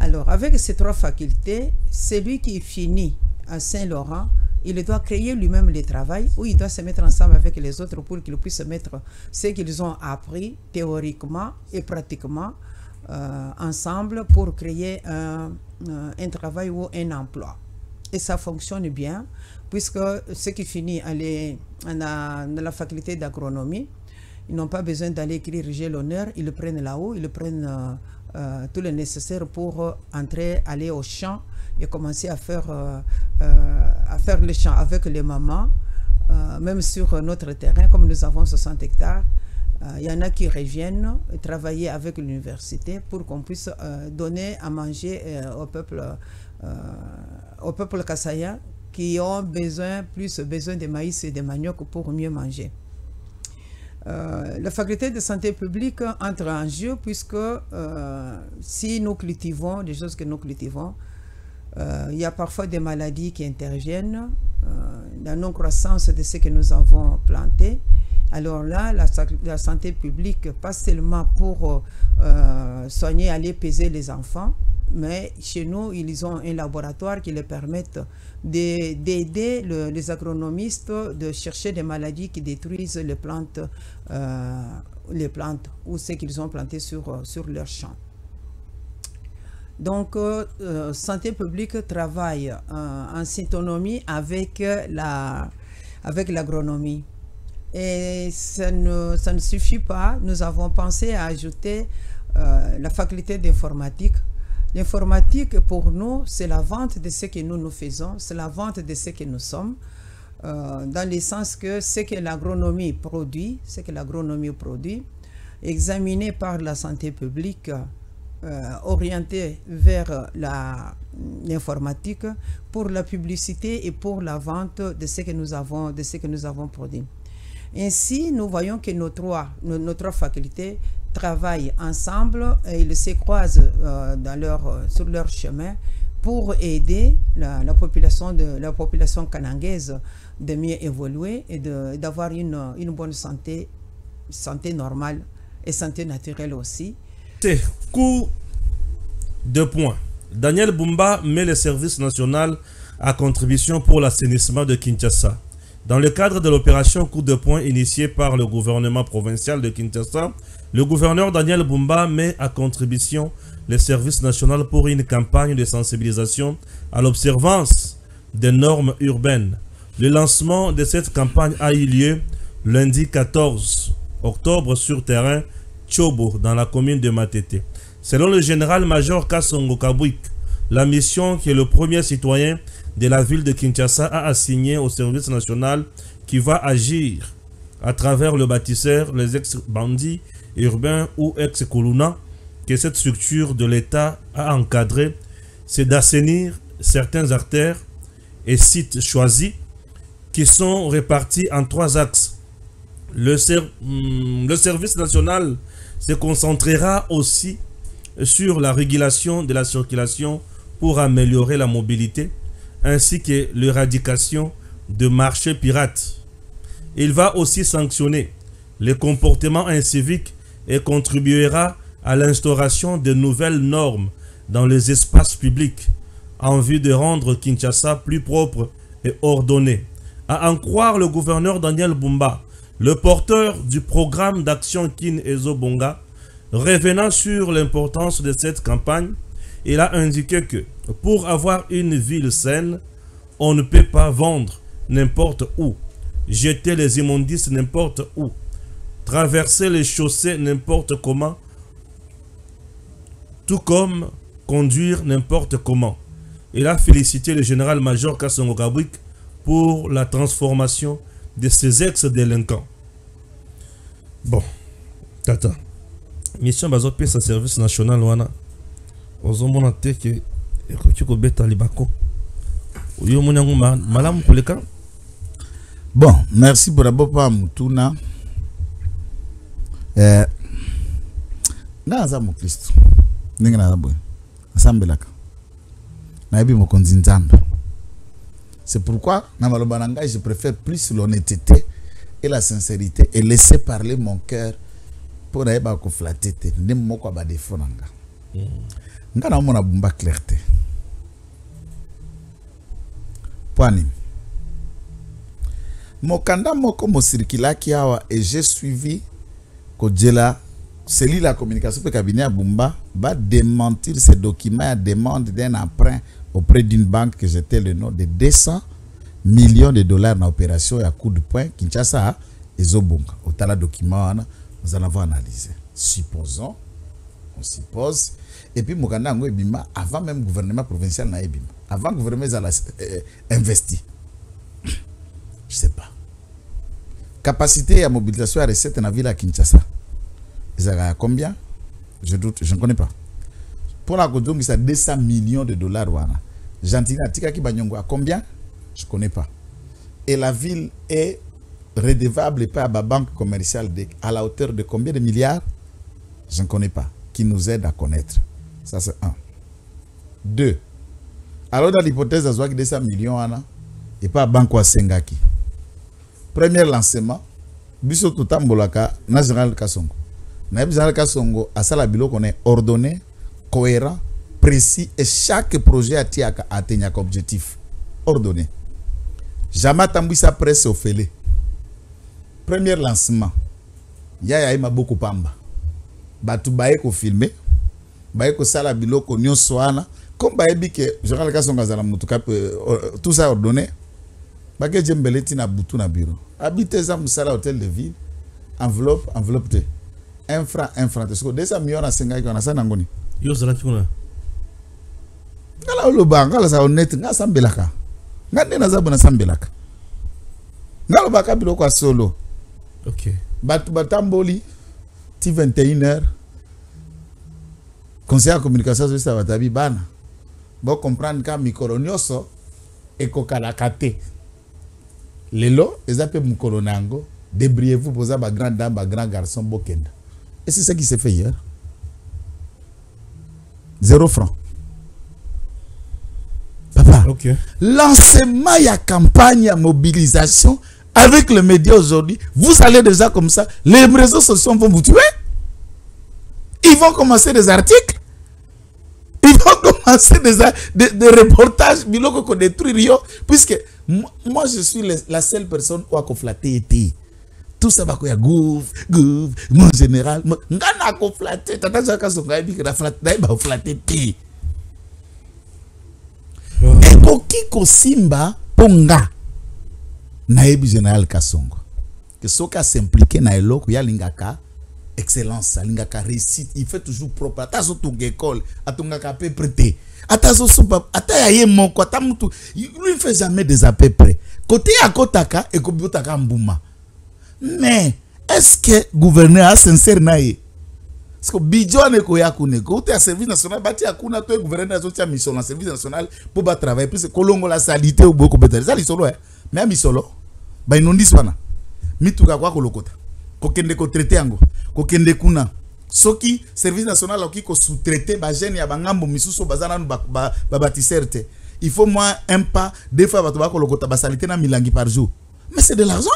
Alors, avec ces 3 facultés, celui qui finit à Saint-Laurent, il doit créer lui-même le travail ou il doit se mettre ensemble avec les autres pour qu'ils puissent mettre ce qu'ils ont appris théoriquement et pratiquement ensemble pour créer un travail ou un emploi. Et ça fonctionne bien, puisque ceux qui finissent dans la faculté d'agronomie, ils n'ont pas besoin d'aller écrire J'ai l'honneur, ils le prennent là-haut, ils prennent tout le nécessaire pour aller au champ et commencer à faire le champ avec les mamans, même sur notre terrain, comme nous avons 60 hectares. Il y en a qui reviennent travailler avec l'université pour qu'on puisse donner à manger au peuple kassaïen qui ont plus besoin de maïs et de manioc pour mieux manger. La faculté de santé publique entre en jeu puisque si nous cultivons les choses que nous cultivons, il y a parfois des maladies qui interviennent, la non-croissance de ce que nous avons planté. Alors là, la santé publique, pas seulement pour soigner, aller peser les enfants, mais chez nous, ils ont un laboratoire qui leur permet d'aider les agronomistes de chercher des maladies qui détruisent les plantes ou ce qu'ils ont planté sur leur champ. Donc, santé publique travaille en syntonomie avec l'agronomie. Et ça ne suffit pas. Nous avons pensé à ajouter la faculté d'informatique. L'informatique, pour nous, c'est la vente de ce que nous faisons, c'est la vente de ce que nous sommes, dans le sens que ce que l'agronomie produit, examiné par la santé publique, orienté vers l'informatique pour la publicité et pour la vente de ce que nous avons produit. Ainsi, nous voyons que nos trois facultés travaillent ensemble et ils se croisent sur leur chemin pour aider la population kanangaise de mieux évoluer et d'avoir une bonne santé normale et santé naturelle aussi. Coup de poing. Daniel Bumba met le service national à contribution pour l'assainissement de Kinshasa. Dans le cadre de l'opération coup de poing initiée par le gouvernement provincial de Kinshasa, le gouverneur Daniel Bumba met à contribution le service national pour une campagne de sensibilisation à l'observance des normes urbaines. Le lancement de cette campagne a eu lieu lundi 14 octobre sur terrain Tchobo dans la commune de Matete. Selon le général-major Kassongo Kabouik, la mission que le premier citoyen de la ville de Kinshasa a assignée au service national qui va agir à travers le bâtisseur, les ex-bandits urbains ou ex-Koluna que cette structure de l'État a encadré, c'est d'assainir certains artères et sites choisis qui sont répartis en 3 axes. Le service national se concentrera aussi sur la régulation de la circulation pour améliorer la mobilité, ainsi que l'éradication de marchés pirates. Il va aussi sanctionner les comportements inciviques et contribuera à l'instauration de nouvelles normes dans les espaces publics en vue de rendre Kinshasa plus propre et ordonné. À en croire le gouverneur Daniel Bumba, le porteur du programme d'action Kin Ezo Bonga, revenant sur l'importance de cette campagne, il a indiqué que pour avoir une ville saine, on ne peut pas vendre n'importe où, jeter les immondices n'importe où, traverser les chaussées n'importe comment, tout comme conduire n'importe comment. Il a félicité le général-major Kassongo Kabwik pour la transformation de ces ex-délinquants. Bon, tata, mission bazo pesa service national wana. Ozomona teke ekoki ko beta libako. Oyo monyango malamu koleka. Bon, merci pour d'abord pa mutuna. Nga za mu Kristo. Ninga na boy. Asambelaka. Na yebi mokonzi nzambe. C'est pourquoi na maloba nanga je préfère plus l'honnêteté et la sincérité et laisser parler mon cœur pour na yeba ko flatter te ndem moko ba défaut nanga. Nga na mona bumba clarté. Poani. Mokanda moko mo circulaki awa et j'ai suivi Kodjela, celui la communication pour cabinet à Bumba va démentir ces documents à demande d'un emprunt auprès d'une banque que j'étais le nom de 200 millions de dollars dans l'opération et à coup de poing Kinshasa et Zobonga. Au tala document, nous allons analyser. Supposons, on suppose, et puis Mokanda ngo ebima avant même le gouvernement provincial na ebima, avant le gouvernement a investi. Je sais pas. Capacité à mobilisation à recette dans la ville à Kinshasa. Ils ont combien? Je doute, je ne connais pas. Pour la Kodjong, ça 200 millions de dollars. Gentina, Tika Kibanyongo, à combien? Je ne connais pas. Et la ville est redevable par la banque commerciale à la hauteur de combien de milliards? Je ne connais pas. Qui nous aide à connaître. Ça, c'est un. Deux. Alors, dans l'hypothèse de 200 millions, et pas Banque wa Sengaki. Premier lancement, biso tutambolaka na Général Kassongo. Na Général Kassongo, à ça la bilo qu'on est ordonné, cohérent, précis et chaque projet a atteint un objectif. Ordonné. Jamais tambouissa presse au félé. Premier lancement. Yaya ima beaucoup pamba. Batu baye ko filmer. Baye ko sala bilo ko nyon soana. Comme baye bi que Général Kassongo zala mutuka tout ça ordonné. Bagé Djembeleti na boutou na bureau. Habitez à Moussala hôtel de ville. Enveloppe de 1 franc. Est-ce que 200 millions à Sengai qu'on a ça nangoni? Yo zala kikuna. Ngala oloba ngala sa honnête nga sambelaka. Ngande na zabona sambelaka. Ngala baka biloko solo. OK. Batamboli ti 21h. Conseil de communication sur ça batabi bana. Bon comprendre ka mikoro nyoso ekokalakate. Lelo, ils appellent mon colonango, débrouillez-vous pour ça, ma grande dame, ma grand garçon, Bokenda. Et c'est ce qui s'est fait hier. 0 franc. Papa, okay. Lancement, il y a campagne, il y a mobilisation. Avec les médias aujourd'hui, vous allez déjà comme ça, les réseaux sociaux vont vous tuer. Ils vont commencer des articles. Ils vont commencer des reportages, biloko ko détruire Rio, puisque moi je suis la seule personne qui a flatté. Tout ça va quoi gouv, mon général, ngana ko flatté, tata jaka so ngai bi ka flatté ba flatté ti. Et koki ko simba ponga na yebi général Kassongo. Que soka s'impliquer na eloko ya lingaka excellence, lingaka réussite, il fait toujours propre. Atazo to école, atongaka peu prêté. Atazo soupa, ataye moko, atamutu, il ne fait jamais des à peu près. Côté à kotaka et kobiotaka mbuma. Mais est-ce que gouverneur a sincère naïe? Parce que bidjo ne ko yakune, côté à service national bati akuna to gouverneur azotia mission na service national pour ba travailler plus kolongo la salité ou beaucoup better. Ça li solo mais mi solo. Ba inondi swana. Mituka kwa kolokota. Kokende ko traiter yango. Kokende kuna. Soki service national qui ko sous-traiter ba jeune ya bangambo misuso bazana ba bâtisserte. Il faut moins un pas, deux fois ba kolokota ba salité na milangi par jour. Mais c'est de l'argent.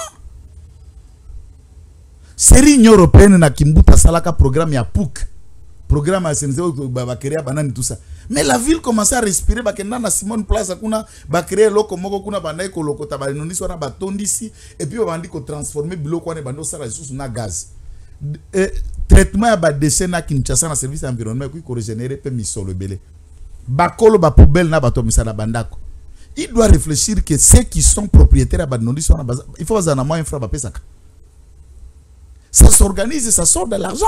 série Union européenne na Kimbuta salaka programme ya PUC. Programme à Senzo Babakeria banani tout ça. Mais la ville commençait à respirer bakenda na Simone Place kuna ba créer loko moko kuna bandai ko loko tabalino niso na batondisi et puis bandi ko transformer biloko wana bando sala sous na gaz. Traitement ya ba déchets na Kinshasa na service environnement ko régénérer pe misolo belé. Bakolo ba poubelle na bato misala bandako. Il doit réfléchir que ceux qui sont propriétaires à Badnondi il faut avoir un moyen infra ba pesaka. Ça s'organise et ça sort de l'argent.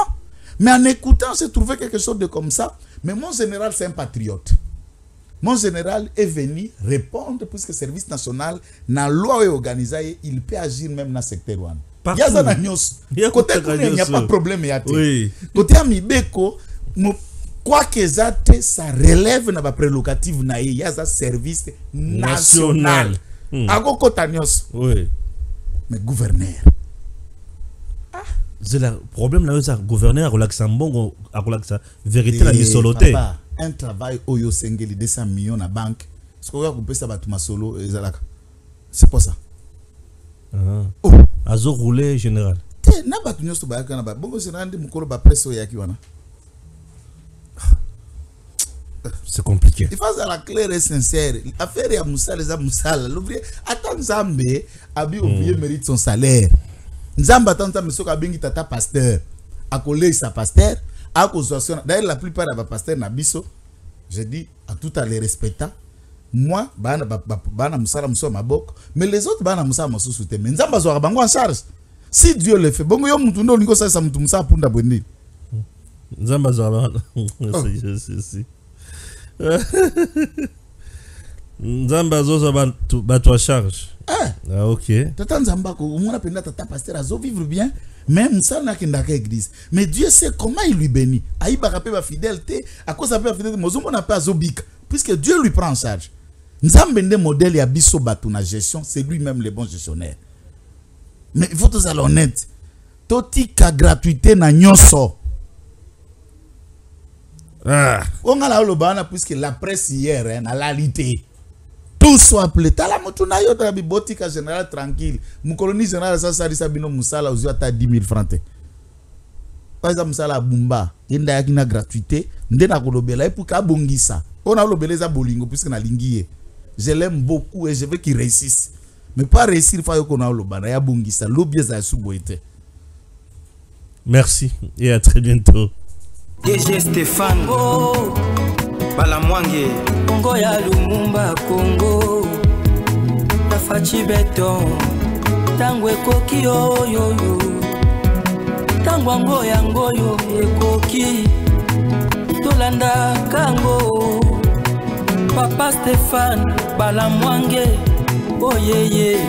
Mais en écoutant, j'ai trouvé quelque chose de comme ça. Mais mon général, c'est un patriote. Mon général est venu répondre puisque le service national, dans la loi organisée, il peut agir même dans le secteur. Il y a côté il n'y a pas de problème. Côté Amibeko, quoi que ça relève de la prérogative, il y a un service national. Oui. Mais gouverneur. C'est le problème là, c'est gouverneur à bon, à vérité la misoloté. Un travail oyo sengeli 200 millions na banque. Ce qu'on va couper ça va tout solo et zalaka. C'est pas ça. Oh, azo roulé général. Te na batu nyoso ba kana ba. Bongo général ndi mukolo ba presso yaki wana. C'est compliqué. Il faut la claire et sincère. Affaire ya Moussala les Moussala. L'ouvrier attend Zambé abi ouvrier mérite son salaire. Nzamba tanta misoka bingi tata pasteur akole sa pasteur akosation d'ailleurs la plupart des pasteurs na biso je dis à tout à les respectant moi bana musala muso maboko mais les autres bana musala muso soute mais nzamba zo bango en charge si Dieu le fait bongo yo mutu ndo lingo sa mutu musa punda bwendi nzamba zo si nzamba zo bato à charge. Ah, ok. Tata Nzamba ko umona penda tata pasteur azo vivre bien même ça n'a qu'une église mais Dieu sait comment il lui bénit aïba rapé ba fidélité à cause de la fidélité mozomo n'a pas zobik puisque Dieu lui prend en charge. Nzambe ndé modèle ya biso bato na gestion c'est lui-même le bon gestionnaire mais il faut tous aller honnête toti ka gratuité na nyonso on a la lobana puisque la presse hier na lalité tout soit appelé. Tala mutuna yo ta bibotika général tranquille. Mon colonel général ça ça disabino musala aux ata 10 000 francs. Par exemple musala bumba, yenda yakina gratuité, ndena kolobela et pour ka bongisa. On a lobeleza bolingo puisque na lingié. Je l'aime beaucoup et je veux qu'il réussisse. Mais pas réussir fa yo kona lobana ya bongisa, lobieza suboite. Merci et à très bientôt. DG Stéphane Balamwange Congo ya Lumumba Congo Tafachi beton Tangwe koki yo yo yo Tangwango yango yo ekoki Tolanda kango Papa Stéphane Balamwange Oh yeah yeah